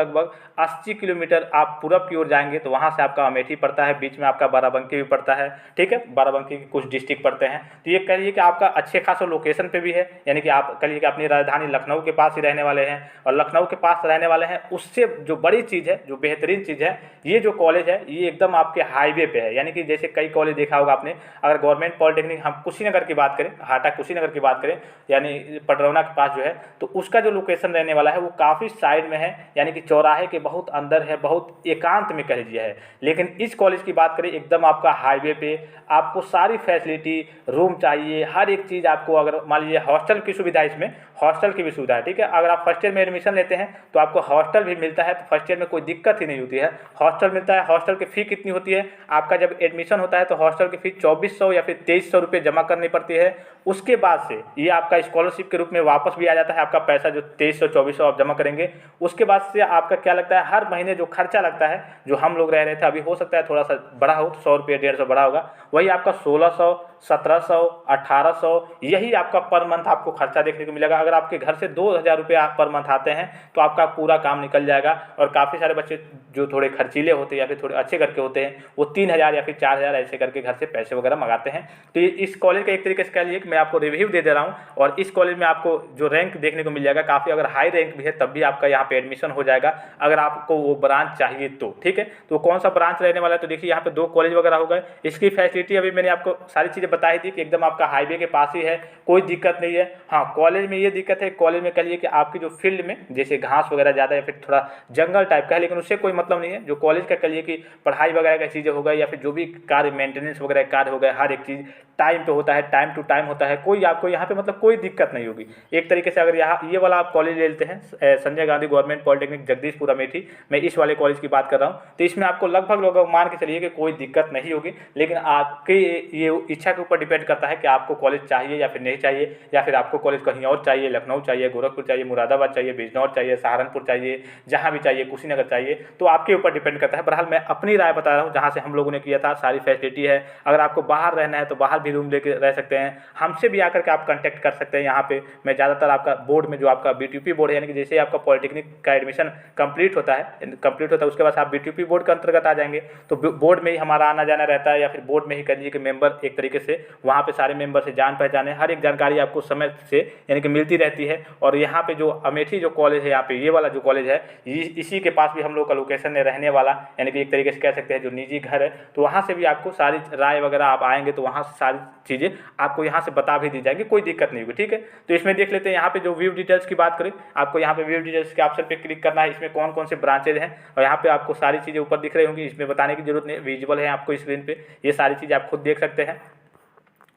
80 किलोमीटर आप पूरब की ओर जाएंगे तो वहाँ से आपका अमेठी पड़ता है, बीच में आपका बाराबंकी भी पड़ता है। ठीक है, बाराबंकी के कुछ डिस्ट्रिक्ट पड़ते हैं। तो ये कहिए कि आपका अच्छे खासे लोकेशन पे भी है, यानी कि आप कहिए कि अपनी राजधानी लखनऊ के पास ही रहने वाले हैं और लखनऊ के पास रहने वाले हैं। उससे जो बड़ी चीज़ है, जो बेहतरीन चीज़ है, ये जो कॉलेज है ये एकदम आपके हाईवे पे है, यानी कि जैसे कई कॉलेज देखा होगा आपने, अगर गवर्नमेंट पॉलिटेक्निक हम कुशीनगर की बात करें, हाटा कुशीनगर की बात करें, यानी पटरौना के पास जो है, तो उसका जो लोकेशन रहने वाला है वो काफ़ी साइड में है, यानी कि चौराहे के बहुत अंदर है, बहुत एकांत में कह लीजिए है। लेकिन इस कॉलेज की बात करें एकदम आपका हाईवे पे, आपको सारी फैसिलिटी, रूम चाहिए, हर एक चीज़ आपको, अगर मान लीजिए हॉस्टल की सुविधा, इसमें हॉस्टल की भी सुविधा है। ठीक है, अगर आप फर्स्ट ईयर में एडमिशन लेते हैं तो आपको हॉस्टल भी मिलता है, तो फर्स्ट ईयर में कोई दिक्कत ही नहीं होती है, हॉस्टल मिलता है। हॉस्टल की फ़ी कितनी होती है, आपका जब एडमिशन होता है तो हॉस्टल की फ़ी 2400 या फिर 2300 रुपये जमा करनी पड़ती है। उसके बाद से ये आपका स्कॉलरशिप के रूप में वापस भी आ जाता है, आपका पैसा जो 2300-2400 आप जमा करेंगे। उसके बाद से आपका क्या लगता है, हर महीने जो खर्चा लगता है, जो हम लोग रह रहे थे, अभी हो सकता है थोड़ा सा बड़ा हो, 100 रुपये 150 बड़ा होगा, वही आपका 1600, 1700, 1800 यही आपका पर मंथ आपको खर्चा देखने को मिलेगा। अगर आपके घर से 2000 रुपये पर मंथ आते हैं तो आपका पूरा काम निकल जाएगा। और काफ़ी सारे बच्चे जो थोड़े खर्चीले होते हैं या फिर थोड़े अच्छे घर के होते हैं, वो 3000 या फिर 4000 ऐसे करके घर से पैसे वगैरह मंगाते हैं। तो इस कॉलेज का एक तरीके से कह लीजिए कि मैं आपको रिव्यू दे रहा हूँ। और इस कॉलेज में आपको जो रैंक देखने को मिल जाएगा, काफ़ी अगर हाई रैंक भी है तब भी आपका यहाँ पे एडमिशन हो जाएगा। जाएगा अगर आपको वो ब्रांच चाहिए तो, ठीक है। तो कौन सा ब्रांच रहने वाला है, तो देखिए यहाँ पे 2 कॉलेज वगैरह हो गए। इसकी फैसिलिटी अभी मैंने आपको सारी चीज़ें बताई थी कि एकदम आपका हाईवे के पास ही है, कोई दिक्कत नहीं है। हाँ, कॉलेज में ये दिक्कत है, कॉलेज में कह लीजिए कि आपकी जो फील्ड में जैसे घास वगैरह ज़्यादा या फिर थोड़ा जंगल टाइप का है, लेकिन उससे कोई मतलब नहीं है। जो कॉलेज का कह लीजिए कि पढ़ाई वगैरह का चीज़ें हो गई या फिर जो भी कार्य मेंटेनेंस वगैरह कार्य हो गए, हर एक चीज़ टाइम पे होता है, टाइम टू टाइम होता है, कोई आपको यहाँ पे मतलब कोई दिक्कत नहीं होगी। एक तरीके से अगर यहाँ ये वाला आप कॉलेज ले लेते हैं संजय गांधी गवर्नमेंट पॉलिटेक्निक जगदीशपुर अमेठी, मैं इस वाले कॉलेज की बात कर रहा हूँ, तो इसमें आपको लगभग मान के चलिए कि कोई दिक्कत नहीं होगी। लेकिन आपकी ये इच्छा के ऊपर डिपेंड करता है कि आपको कॉलेज चाहिए या फिर नहीं चाहिए, या फिर आपको कॉलेज कहीं और चाहिए, लखनऊ चाहिए, गोरखपुर चाहिए, मुरादाबाद चाहिए, बिजनौर चाहिए, सहारनपुर चाहिए, जहाँ भी चाहिए, कुशीनगर चाहिए, तो आपके ऊपर डिपेंड करता है। बहरहाल मैं अपनी राय बता रहा हूँ जहाँ से हम लोगों ने किया था, सारी फैसिलिटी है। अगर आपको बाहर रहना है तो बाहर भी रूम लेके रह सकते हैं, हमसे भी आकर के आप कांटेक्ट कर सकते हैं। यहाँ पे मैं ज़्यादातर आपका बोर्ड में जो आपका बीटीयूपी बोर्ड है, यानी कि जैसे ही आपका पॉलिटेक्निक का एडमिशन कंप्लीट होता है उसके बाद आप बीटीयूपी बोर्ड के अंतर्गत आ जाएंगे, तो बोर्ड में ही हमारा आना जाना रहता है, या फिर बोर्ड में ही कह लीजिए कि मेंबर एक तरीके से वहाँ पे सारे मेंबर से जान पहचान है, हर एक जानकारी आपको समय से यानी कि मिलती रहती है। और यहाँ पे जो अमेठी जो कॉलेज है, यहाँ पे ये वाला जो कॉलेज है, इसी के पास भी हम लोग का लोकेशन है रहने वाला, यानी कि एक तरीके से कह सकते हैं जो निजी घर है, तो वहाँ से भी आपको सारी राय वगैरह आप आएंगे तो वहाँ से सारी चीज़ें आपको यहाँ से बता भी दी जाएगी, कोई दिक्कत नहीं होगी, ठीक है। तो इसमें देख लेते हैं यहाँ पे जो व्यू डिटेल्स की बात करें, आपको यहाँ पे व्यू डिटेल्स के ऑप्शन पे क्लिक करना है। इसमें कौन कौन से ब्रांचेज हैं और यहाँ पे आपको सारी चीज़ें ऊपर दिख रही होंगी, इसमें बताने की जरूरत नहीं, विजिबल है आपको स्क्रीन पे, ये सारी चीज़ें आप खुद देख सकते हैं।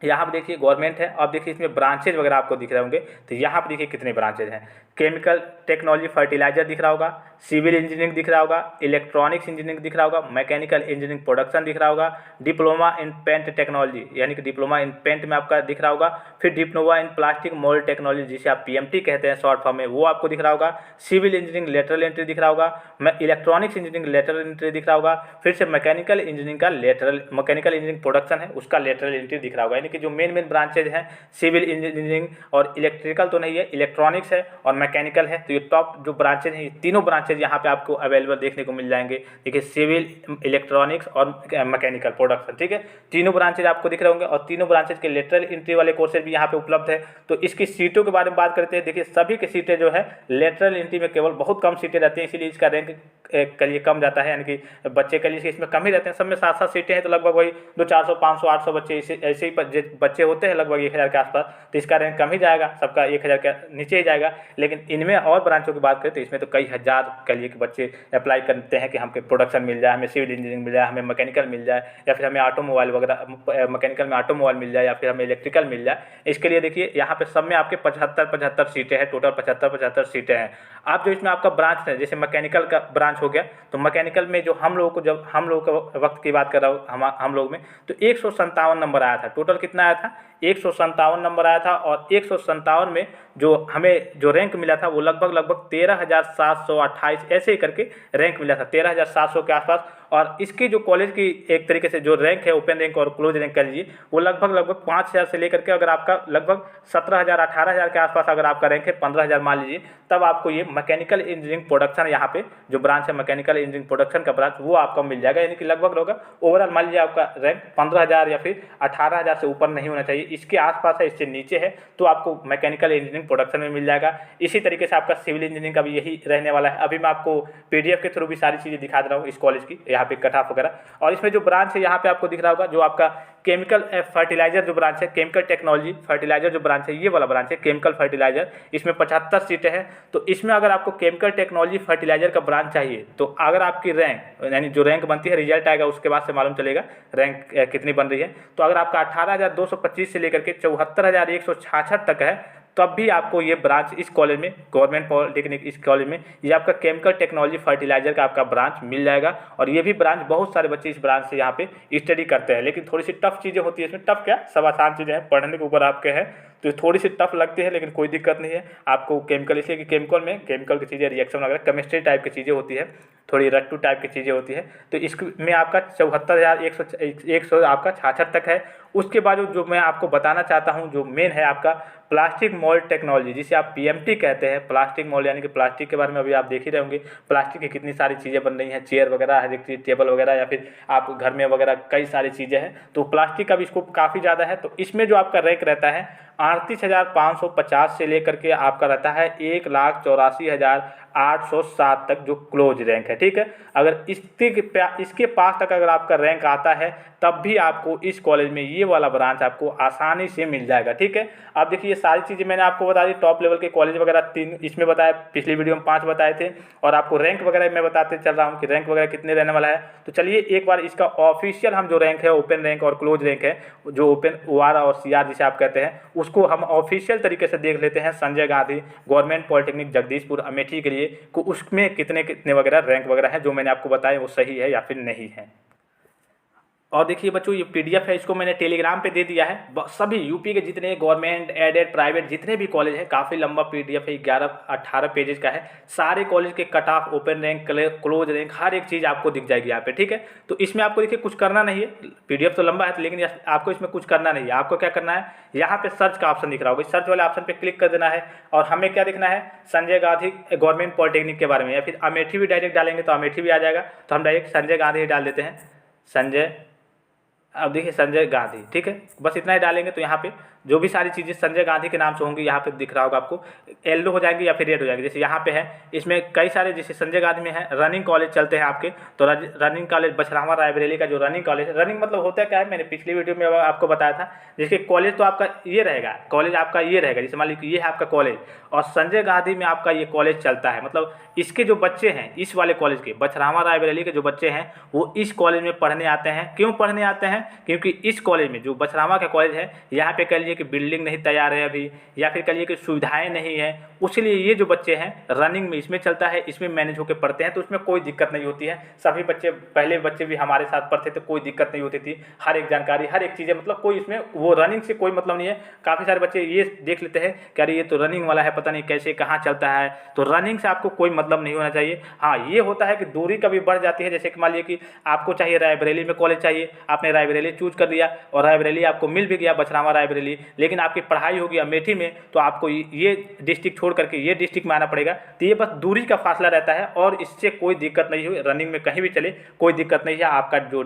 यहाँ पर देखिए गवर्नमेंट है, अब देखिए इसमें ब्रांचेज वगैरह आपको दिख रहे होंगे, तो यहाँ पर देखिए कितने ब्रांचेज हैं। केमिकल टेक्नोलॉजी फर्टिलाइजर दिख रहा होगा, सिविल इंजीनियरिंग दिख रहा होगा, इलेक्ट्रॉनिक्स इंजीनियरिंग दिख रहा होगा, मैकेनिकल इंजीनियरिंग प्रोडक्शन दिख रहा होगा, डिप्लोमा इन पेंट टेक्नोलॉजी यानी कि डिप्लोमा इन पेंट में आपका दिख रहा होगा, फिर diploma in plastic mould technology जिसे आप पीएमटी कहते हैं शॉर्ट फॉर्म में, वो आपको दिख रहा होगा, सिविल इंजीनियरिंग लेटरल एंट्री दिख रहा होगा, इलेक्ट्रॉनिक्स इंजीनियरिंग लेटरल एंट्री दिख रहा होगा, फिर से मैकेनिकल इंजीनियरिंग प्रोडक्शन है उसका लेटरल एंट्री दिख रहा होगा। यानी कि जो मेन ब्रांचेज हैं सिविल इंजीनियरिंग और इलेक्ट्रिकल तो नहीं है, इलेक्ट्रॉनिक्स है और मैकेनिकल है, तो ये टॉप जो ब्रांचेज हैं, ये तीनों ब्रांचेज यहाँ पे आपको अवेलेबल देखने को मिल जाएंगे। देखिए सिविल, इलेक्ट्रॉनिक्स और मैकेनिकल प्रोडक्शन, ठीक है, तीनों ब्रांचेज आपको दिख रहे होंगे और तीनों ब्रांचेज के लेटरल एंट्री वाले कोर्सेज भी यहाँ पे उपलब्ध है। तो इसकी सीटों के बारे में बात करते हैं, देखिए सभी की सीटें जो है लेटरल एंट्री में केवल बहुत कम सीटें रहती हैं, इसीलिए इसका रैंक के लिए कम जाता है, यानी कि बच्चे के लिए इसमें कम ही रहते हैं। सब में 7-7 सीटें हैं, तो लगभग वही 400, 500, 800 बच्चे ऐसे ही बच्चे होते हैं, लगभग 1000 के आसपास, तो इसका रैंक कम ही जाएगा, सबका 1000 के नीचे ही जाएगा। लेकिन इनमें और ब्रांचों की बात करें तो इसमें तो कई हज़ार के लिए कि बच्चे अप्लाई करते हैं कि हमको प्रोडक्शन मिल जाए, हमें सिविल इंजीनियरिंग मिल जाए, हमें मैकेनिकल मिल जाए, या फिर हमें ऑटोमोबाइल वगैरह मैकेनिकल में ऑटोमोबाइल मिल जाए, या फिर हमें इलेक्ट्रिकल मिल जाए। इसके लिए देखिए यहाँ पे सब में आपके 75 सीटें हैं, टोटल 75 सीटें हैं। आप जो इसमें आपका ब्रांच है, जैसे मैकेनिकल का ब्रांच हो गया, तो मैकेनिकल में जो हम लोगों को, जब हम लोग के वक्त की बात कर रहा हूँ, हम लोग में तो 157 नंबर आया था। टोटल कितना आया था? 157 नंबर आया था, और 157 में जो हमें जो रैंक मिला था वो लगभग 13,728 ऐसे ही करके रैंक मिला था, 13,700 के आसपास। और इसकी जो कॉलेज की एक तरीके से जो रैंक है, ओपन रैंक और क्लोज रैंक कह लीजिए, वो लगभग 5,000 से लेकर के अगर आपका लगभग 17,000 18,000 के आसपास अगर आपका रैंक है, 15,000 मान लीजिए, तब आपको ये मैकेनिकल इंजीनियरिंग प्रोडक्शन यहाँ पे जो ब्रांच है मैकेनिकल इंजीनियरिंग प्रोडक्शन का ब्रांच, वो आपको मिल जाएगा। यानी कि लगभग ओवरऑल मान लीजिए आपका रैंक 15,000 या फिर 18,000 से ऊपर नहीं होना चाहिए, इसके आसपास है, इससे नीचे है तो आपको मैकेनिकल इंजीनियरिंग प्रोडक्शन में मिल जाएगा। इसी तरीके से आपका सिविल इंजीनियरिंग का भी यही रहने वाला है। अभी मैं आपको पीडीएफ के थ्रू भी सारी चीज़ें दिखा दे रहा हूँ इस कॉलेज की, यहाँ पे कट ऑफ वगैरह। और इसमें जो ब्रांच है यहाँ पे आपको दिख रहा होगा, जो आपका केमिकल फर्टिलाइजर जो ब्रांच है, केमिकल टेक्नोलॉजी फर्टिलाइजर जो ब्रांच है, ये वाला ब्रांच है केमिकल फर्टिलाइजर, इसमें 75 सीटें हैं। तो इसमें अगर आपको केमिकल टेक्नोलॉजी फर्टिलाइजर का ब्रांच चाहिए, तो अगर आपकी रैंक यानी जो रैंक बनती है, रिजल्ट आएगा उसके बाद से मालूम चलेगा रैंक कितनी बन रही है। तो अगर आपका 18,225 से लेकर के 74,166 तक है, तब भी आपको ये ब्रांच इस कॉलेज में, गवर्नमेंट पॉलिटेक्निक इस कॉलेज में, ये आपका केमिकल टेक्नोलॉजी फर्टिलाइजर का आपका ब्रांच मिल जाएगा। और ये भी ब्रांच बहुत सारे बच्चे इस ब्रांच से यहाँ पे स्टडी करते हैं, लेकिन थोड़ी सी टफ चीज़ें होती है इसमें। टफ क्या, सब आसान चीज़ें हैं, पढ़ने के ऊपर आपके हैं, तो थोड़ी सी टफ लगती है, लेकिन कोई दिक्कत नहीं है आपको। केमिकल इसलिए कि केमिकल की चीज़ें, रिएक्शन वगैरह केमिस्ट्री टाइप की चीज़ें होती है, थोड़ी रट्टू टाइप की चीज़ें होती है, तो इसमें आपका 74,100 आपका 66 तक है। उसके बाद जो मैं आपको बताना चाहता हूँ, जो मेन है आपका प्लास्टिक मोल्ड टेक्नोलॉजी, जिसे आप पीएमटी कहते हैं। प्लास्टिक मोल्ड यानी कि प्लास्टिक के बारे में अभी आप देख ही रहे होंगे, प्लास्टिक की कितनी सारी चीज़ें बन रही हैं, चेयर वगैरह, हर एक चीज़, टेबल वगैरह, या फिर आप घर में वगैरह कई सारी चीज़ें हैं। तो प्लास्टिक का भी स्कोप काफ़ी ज़्यादा है। तो इसमें जो आपका रैंक रहता है 38,550 से लेकर के आपका रहता है 1,84,000 807 तक जो क्लोज रैंक है, ठीक है। अगर इसके पास तक अगर आपका रैंक आता है तब भी आपको इस कॉलेज में ये वाला ब्रांच आपको आसानी से मिल जाएगा, ठीक है। अब देखिए ये सारी चीज़ें मैंने आपको बता दी, टॉप लेवल के कॉलेज वगैरह 3 इसमें बताया, पिछली वीडियो में 5 बताए थे, और आपको रैंक वगैरह मैं बताते चल रहा हूँ कि रैंक वगैरह कितने रहने वाला है। तो चलिए एक बार इसका ऑफिशियल हम जो रैंक है, ओपन रैंक और क्लोज रैंक है, जो ओपन OR और CR जिसे आप कहते हैं, उसको हम ऑफिशियल तरीके से देख लेते हैं। संजय गांधी गवर्नमेंट पॉलिटेक्निक जगदीशपुर अमेठी के लिए को उसमें कितने कितने वगैरह रैंक वगैरह है, जो मैंने आपको बताया वो सही है या फिर नहीं है। और देखिए बच्चों ये PDF है, इसको मैंने टेलीग्राम पे दे दिया है। सभी यूपी के जितने गवर्नमेंट एडेड प्राइवेट जितने भी कॉलेज हैं, काफ़ी लंबा PDF है, 11-18 पेजेस का है। सारे कॉलेज के cut off, open rank, close rank, हर एक चीज़ आपको दिख जाएगी यहाँ पे, ठीक है। तो इसमें आपको देखिए कुछ करना नहीं है, PDF तो लंबा है लेकिन आपको इसमें कुछ करना नहीं है। आपको क्या करना है, यहाँ पे सर्च का ऑप्शन दिख रहा होगा, सर्च वाले ऑप्शन पर क्लिक कर देना है, और हमें क्या देखना है, संजय गांधी गवर्नमेंट पॉलिटेक्निक के बारे में, या फिर अमेठी भी डायरेक्ट डालेंगे तो अमेठी भी आ जाएगा। तो हम डायरेक्ट संजय गांधी ही डाल देते हैं, संजय, अब देखिए संजय गांधी, ठीक है। बस इतना ही डालेंगे तो यहाँ पे जो भी सारी चीज़ें संजय गांधी के नाम से होंगी यहाँ पे दिख रहा होगा आपको, येलो हो जाएंगे या फिर रेड हो जाएंगे। जैसे यहाँ पे है, इसमें कई सारे, जैसे संजय गांधी में है रनिंग कॉलेज चलते हैं आपके, तो रनिंग कॉलेज बछरावा रायबरेली का जो रनिंग कॉलेज है, रनिंग मतलब होता है क्या है, मैंने पिछली वीडियो में आपको बताया था। जैसे कॉलेज तो आपका ये रहेगा, कॉलेज आपका ये रहेगा, जैसे मान लीजिए ये है आपका कॉलेज, और संजय गांधी में आपका ये कॉलेज चलता है। मतलब इसके जो बच्चे हैं, इस वाले कॉलेज के, बछरावा रायबरेली के जो बच्चे हैं, वो इस कॉलेज में पढ़ने आते हैं। क्यों पढ़ने आते हैं, क्योंकि इस कॉलेज में, जो बछरावा का कॉलेज है, यहाँ पे कह लीजिए कि बिल्डिंग नहीं तैयार है अभी, या फिर कह लीजिए कि सुविधाएं नहीं है, उसलिए ये जो बच्चे हैं रनिंग में इसमें चलता है, इसमें मैनेज होकर पढ़ते हैं, तो उसमें कोई दिक्कत नहीं होती है। सभी बच्चे, पहले बच्चे भी हमारे साथ पढ़ते थे, कोई दिक्कत नहीं होती थी, हर एक जानकारी, हर एक चीज़ें, मतलब कोई इसमें वो रनिंग से कोई मतलब नहीं है। काफ़ी सारे बच्चे ये देख लेते हैं कि अरे ये तो रनिंग वाला है, पता नहीं कैसे कहाँ चलता है, तो रनिंग से आपको कोई मतलब नहीं होना चाहिए। हाँ, ये होता है कि दूरी कभी बढ़ जाती है, जैसे कि मान लीजिए कि आपको चाहिए रायबरेली में कॉलेज चाहिए, आपने रायबरेली चूज कर लिया और रायबरेली आपको मिल भी गया, बछरावा रायबरेली, लेकिन आपकी पढ़ाई होगी अमेठी में, तो आपको ये डिस्ट्रिक्ट छोड़ करके ये डिस्ट्रिक्ट में आना पड़ेगा। तो ये बस दूरी का फासला रहता है, और इससे कोई दिक्कत नहीं हुई, रनिंग में कहीं भी चले कोई दिक्कत नहीं है। आपका जो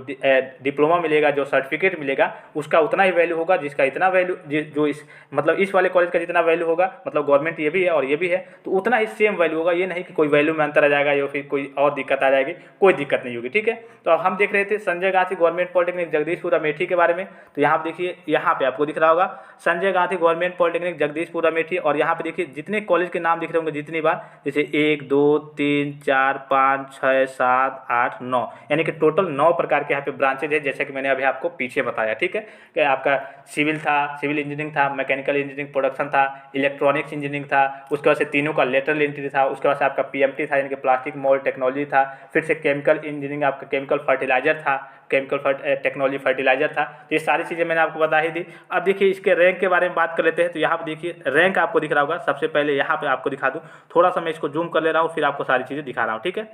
डिप्लोमा मिलेगा, जो सर्टिफिकेट मिलेगा, उसका उतना ही वैल्यू होगा जिसका इतना वैल्यू, जो इस मतलब इस वाले कॉलेज का जितना वैल्यू होगा, मतलब गवर्नमेंट ये भी है और ये भी है, तो उतना ही सेम वैल्यू होगा। ये नहीं कि कोई वैल्यू में अंतर आ जाएगा या फिर कोई और दिक्कत आ जाएगी, कोई दिक्कत नहीं होगी, ठीक है। तो अब हम देख रहे थे संजय गांधी गवर्नमेंट पॉलिटेक्निक जगदीशपुर अमेठी के बारे में। तो यहाँ पे देखिए, यहाँ पे आपको दिख रहा होगा संजय गांधी गवर्नमेंट पॉलिटेक्निक जगदीशपुर अमेठी, और यहाँ पे देखिए जितने कॉलेज के नाम दिख रहे होंगे जितनी बार, जैसे 1 2 3 4 5 6 7 8 9, यानी कि टोटल 9 प्रकार के यहाँ पे ब्रांचेज है, जैसे कि मैंने अभी आपको पीछे बताया, ठीक है। कि आपका सिविल था, सिविल इंजीनियरिंग था, मैकेनिकल इंजीनियरिंग प्रोडक्शन था, इलेक्ट्रॉनिक्स इंजीनियरिंग था, उसके बाद से तीनों का लेटरल एंट्री था, उसके बाद से आपका PMT था, यानी कि प्लास्टिक मोल्ड टेक्नोलॉजी था, फिर से केमिकल इंजीनियरिंग, आपका केमिकल फर्टिलाइजर था, केमिकल टेक्नोलॉजी फर्टिलाइजर था। तो ये सारी चीज़ें मैंने आपको बता ही दी। अब देखिए इसके रैंक के बारे में बात कर लेते हैं। तो यहाँ पे देखिए रैंक आपको दिख रहा होगा, सबसे पहले यहाँ पे आपको दिखा दूँ, थोड़ा सा मैं इसको जूम कर ले रहा हूँ, फिर आपको सारी चीज़ें दिखा रहा हूँ, ठीक है।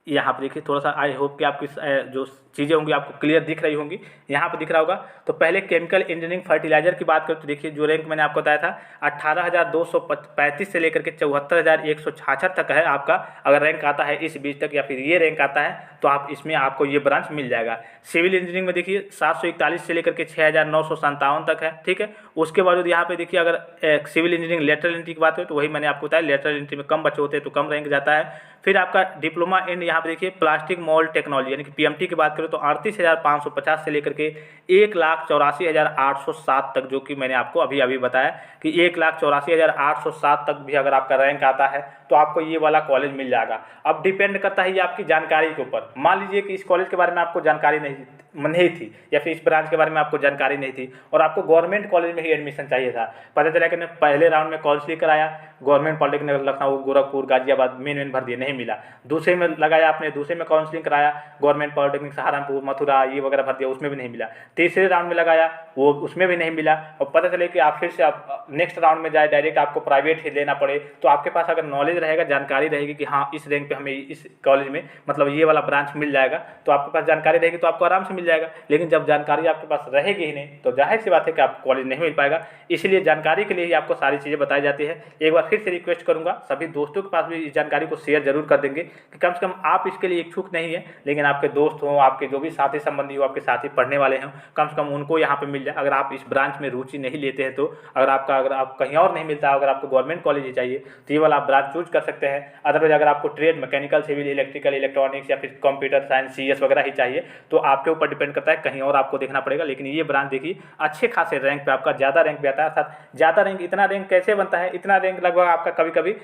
यहाँ पे देखिए थोड़ा सा, आई होप कि आपकी जो चीज़ें होंगी आपको क्लियर दिख रही होंगी। यहाँ पे दिख रहा होगा, तो पहले केमिकल इंजीनियरिंग फर्टिलाइजर की बात करें तो देखिए जो रैंक मैंने आपको बताया था 18,235 से लेकर के 74,166 तक है आपका। अगर रैंक आता है इस बीच तक या फिर ये रैंक आता है तो आप इसमें आपको ये ब्रांच मिल जाएगा। सिविल इंजीनियरिंग में देखिए 741 से लेकर के 6,957 तक है, ठीक है। उसके बाद यहाँ पे देखिए अगर सिविल इंजीनियरिंग लेटरल एंट्री की बात करें तो वही मैंने आपको बताया, लेटरल एंट्री में कम बच्चे होते हैं तो कम रैंक जाता है। फिर आपका डिप्लोमा इन यहाँ पे देखिए प्लास्टिक मोल्ड टेक्नोलॉजी यानी कि PMT की बात करें तो 38,550 से लेकर के 1,84,807 तक, जो कि मैंने आपको अभी अभी बताया कि 1,84,807 तक भी अगर आपका रैंक आता है तो आपको ये वाला कॉलेज मिल जाएगा। अब डिपेंड करता है ये आपकी जानकारी के ऊपर। मान लीजिए कि इस कॉलेज के बारे में आपको जानकारी नहीं थी या फिर इस ब्रांच के बारे में आपको जानकारी नहीं थी और आपको गवर्नमेंट कॉलेज में ही एडमिशन चाहिए था। पता चला कि मैं पहले राउंड में काउंसलिंग कराया, government polytechnic Lucknow, Gorakhpur, Ghaziabad main भर दिए, नहीं मिला। दूसरे में लगाया आपने, दूसरे में काउंसलिंग कराया, गवर्नमेंट पॉलिटेक्निक सहारनपुर, मथुरा ये वगैरह भर दिया, उसमें भी नहीं मिला। तीसरे राउंड में लगाया वो, उसमें भी नहीं मिला। और पता चले कि आप फिर से आप नेक्स्ट राउंड में जाए, डायरेक्ट आपको प्राइवेट ही लेना पड़े, तो आपके पास अगर नॉलेज रहेगा, जानकारी रहेगी कि हाँ इस रैंक पे हमें इस कॉलेज में मतलब ये वाला ब्रांच मिल जाएगा, तो आपके पास जानकारी रहेगी तो आपको आराम से मिल जाएगा। लेकिन जब जानकारी आपके पास रहेगी ही नहीं तो जाहिर सी बात है कि आपको कॉलेज नहीं मिल पाएगा। इसलिए जानकारी के लिए ही आपको सारी चीज़ें बताई जाती है। एक बार फिर से रिक्वेस्ट करूँगा सभी दोस्तों के पास भी इस जानकारी को शेयर जरूर कर देंगे कि कम से कम आप इसके लिए इच्छुक नहीं है, लेकिन आपके दोस्त हों, आपके जो भी साथी संबंधी हो, आपके साथी पढ़ने वाले हों, कम से कम उनको यहाँ पे मिल जाए। अगर आप इस ब्रांच में रुचि नहीं लेते हैं तो अगर आप कहीं और नहीं मिलता, अगर आपको गवर्नमेंट कॉलेज ही चाहिए तो ये वाला आप ब्रांच चूज कर सकते हैं। अदरवाइज अगर आपको trade mechanical, civil, electrical, electronics या फिर कंप्यूटर साइंस, CS वगैरह ही चाहिए तो आपके ऊपर डिपेंड करता है, कहीं और आपको देखना पड़ेगा। लेकिन ये ब्रांच देखिए अच्छे खासे रैंक पे आपका ज़्यादा रैंक भी आता है। अर्थात ज़्यादा रैंक, इतना रैंक कैसे बनता है, इतना रैंक लगभग आपका कभी कभी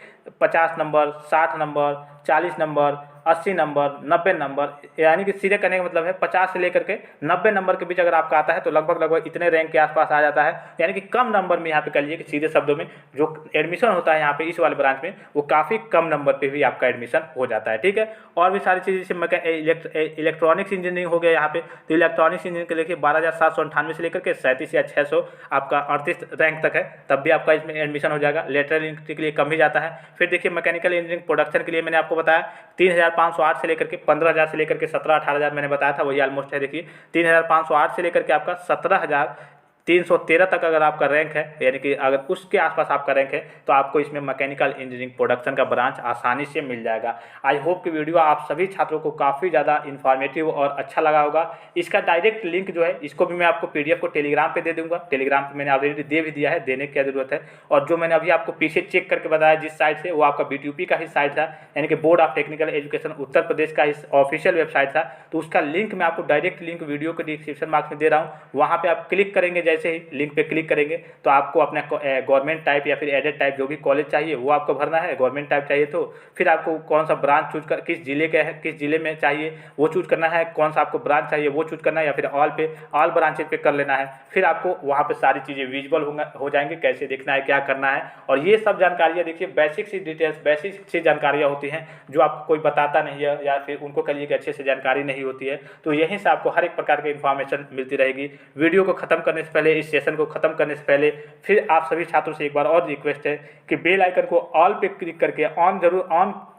50 number, 60 number, 40 number, 80 number, 90 number, यानी कि सीधे करने का मतलब है 50 से लेकर के 90 नंबर के बीच अगर आपका आता है तो लगभग इतने रैंक के आसपास आ जाता है। यानी कि कम नंबर में यहाँ पे कह लीजिए कि सीधे शब्दों में जो एडमिशन होता है यहाँ पे इस वाले ब्रांच में वो काफ़ी कम नंबर पे भी आपका एडमिशन हो जाता है। ठीक है, और भी सारी चीज़ जैसे इलेक्ट्रॉनिक्स इंजीनियरिंग हो गया यहाँ पे, तो इलेक्ट्रॉनिक्स इंजीनियरिंग के देखिए 12,798 से लेकर के 37 या 600 आपका 38 रैंक तक है, तब भी आपका इसमें एडमिशन हो जाएगा। लेटरल एंट्री के लिए कम ही जाता है। फिर देखिए मैकेनिकल इंजीनियरिंग प्रोडक्शन के लिए मैंने आपको बताया 3,508 से लेकर के 15,000 से लेकर के 17-18,000 मैंने बताया था, वही ऑलमोस्ट है। देखिए 3,508 से लेकर के आपका 17,313 तक अगर आपका रैंक है, यानी कि अगर उसके आसपास आपका रैंक है तो आपको इसमें मैकेनिकल इंजीनियरिंग प्रोडक्शन का ब्रांच आसानी से मिल जाएगा। आई होप कि वीडियो आप सभी छात्रों को काफ़ी ज़्यादा इन्फॉर्मेटिव और अच्छा लगा होगा। इसका डायरेक्ट लिंक जो है इसको भी मैं आपको PDF को टेलीग्राम पे दे दूंगा। टेलीग्राम पे मैंने ऑलरेडी दे भी दिया है, देने की क्या जरूरत है। और जो मैंने अभी आपको पीछे चेक करके बताया जिस साइट से, वो आपका BTUP का ही साइट था, यानी कि board of technical education Uttar Pradesh का इस ऑफिशियल वेबसाइट था। तो उसका लिंक मैं आपको डायरेक्ट लिंक वीडियो के डिस्क्रिप्शन बॉक्स में दे रहा हूँ। वहाँ पर आप क्लिक करेंगे, जैसे ही लिंक पे क्लिक करेंगे तो आपको अपना गवर्नमेंट टाइप या फिर एडेड टाइप जो भी कॉलेज चाहिए वो आपको भरना है। गवर्नमेंट टाइप चाहिए तो फिर आपको कौन सा ब्रांच चूज कर, किस जिले का है, किस जिले में चाहिए वो चूज करना है, कौन सा आपको ब्रांच चाहिए वो चूज करना है, या फिर ऑल ब्रांचेज पे कर लेना है। फिर आपको वहाँ पे सारी चीज़ें विजुअल हो जाएंगे, कैसे देखना है, क्या करना है। और ये सब जानकारियाँ देखिए बेसिक सी डिटेल्स, बेसिक सी जानकारियाँ होती हैं जो आपको कोई बताता नहीं है, या फिर उनको कहिए कि अच्छे से जानकारी नहीं होती है। तो यहीं से आपको हर एक प्रकार की इन्फॉर्मेशन मिलती रहेगी। वीडियो को खत्म करने से पहले, इस सेशन को खत्म करने से पहले फिर आप सभी छात्रों से एक बार और रिक्वेस्ट है कि बेल आइकन को ऑल पे क्लिक करके ऑन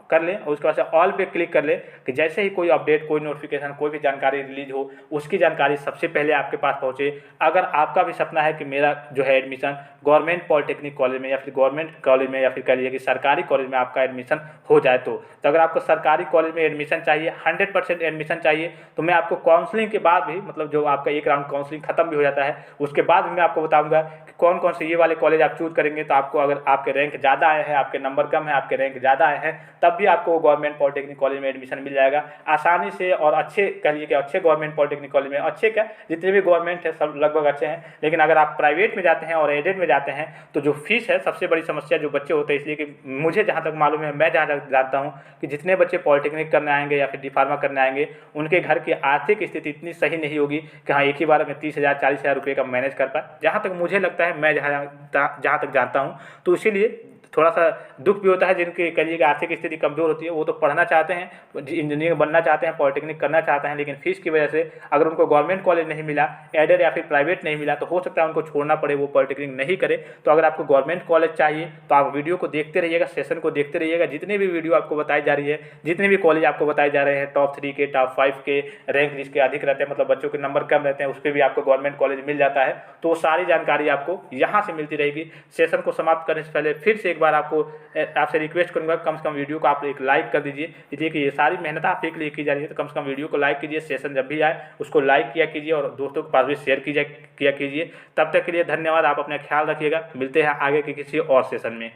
कर लें, और उसके बाद से ऑल पे क्लिक कर लें कि जैसे ही कोई अपडेट, कोई नोटिफिकेशन, कोई भी जानकारी रिलीज हो उसकी जानकारी सबसे पहले आपके पास पहुंचे। अगर आपका भी सपना है कि मेरा जो है एडमिशन गवर्नमेंट पॉलिटेक्निक कॉलेज में या फिर गवर्नमेंट कॉलेज में या फिर कह लीजिए कि सरकारी कॉलेज में आपका एडमिशन हो जाए तो अगर आपको सरकारी कॉलेज में एडमिशन चाहिए, 100% एडमिशन चाहिए, तो मैं आपको काउंसलिंग के बाद भी, मतलब जो आपका एक राउंड काउंसलिंग खत्म भी हो जाता है उसके बाद भी मैं आपको बताऊंगा कि कौन कौन से ये वाले कॉलेज आप चूज करेंगे तो आपको, अगर आपके रैंक ज़्यादा आए हैं, आपके नंबर कम है, आपके रैंक ज़्यादा आए हैं, तब भी आपको गवर्नमेंट पॉलिटेक्निक कॉलेज में एडमिशन मिल जाएगा आसानी से। और अच्छे कह लीजिए कि अच्छे गवर्नमेंट पॉलिटेक्निक कॉलेज में, अच्छे क्या जितने भी गवर्नमेंट है सब लगभग अच्छे हैं, लेकिन अगर आप प्राइवेट में जाते हैं और एडेड में जाते हैं तो जो फीस है सबसे बड़ी समस्या जो बच्चे होते हैं। इसलिए कि मुझे जहाँ तक मालूम है, मैं जहाँ तक जानता हूँ कि जितने बच्चे पॉलिटेक्निक करने आएंगे या फिर D.Pharma करने आएंगे उनके घर की आर्थिक स्थिति इतनी सही नहीं होगी कि हाँ एक ही बार में 30,000 40,000 रुपये का मैनेज कर पाए। जहाँ तक मुझे लगता है, मैं जहाँ तक जानता हूँ, तो इसीलिए थोड़ा सा दुख भी होता है जिनकी कहिए कि आर्थिक स्थिति कमज़ोर होती है। वो तो पढ़ना चाहते हैं, इंजीनियर बनना चाहते हैं, पॉलिटेक्निक करना चाहते हैं, लेकिन फीस की वजह से अगर उनको गवर्नमेंट कॉलेज नहीं मिला, एडेड या फिर प्राइवेट नहीं मिला, तो हो सकता है उनको छोड़ना पड़े, वो पॉलिटेक्निक नहीं करे। तो अगर आपको गवर्नमेंट कॉलेज चाहिए तो आप वीडियो को देखते रहिएगा, सेशन को देखते रहिएगा। जितने भी वीडियो आपको बताई जा रही है, जितने भी कॉलेज आपको बताए जा रहे हैं, टॉप 3 के, टॉप 5 के रैंक जिसके अधिक रहते हैं, मतलब बच्चों के नंबर कम रहते हैं, उस पर भी आपको गवर्नमेंट कॉलेज मिल जाता है। तो वो सारी जानकारी आपको यहाँ से मिलती रहेगी। सेशन को समाप्त करने से पहले फिर से एक बार आपसे रिक्वेस्ट करूंगा कम से कम वीडियो को आप एक लाइक कर दीजिए। इसलिए कि ये सारी मेहनत आप एक लिए की जा रही है, तो कम से कम वीडियो को लाइक कीजिए। सेशन जब भी आए उसको लाइक किया कीजिए और दोस्तों के पास भी शेयर किया कीजिए। तब तक के लिए धन्यवाद। आप अपना ख्याल रखिएगा। मिलते हैं आगे के किसी और सेशन में।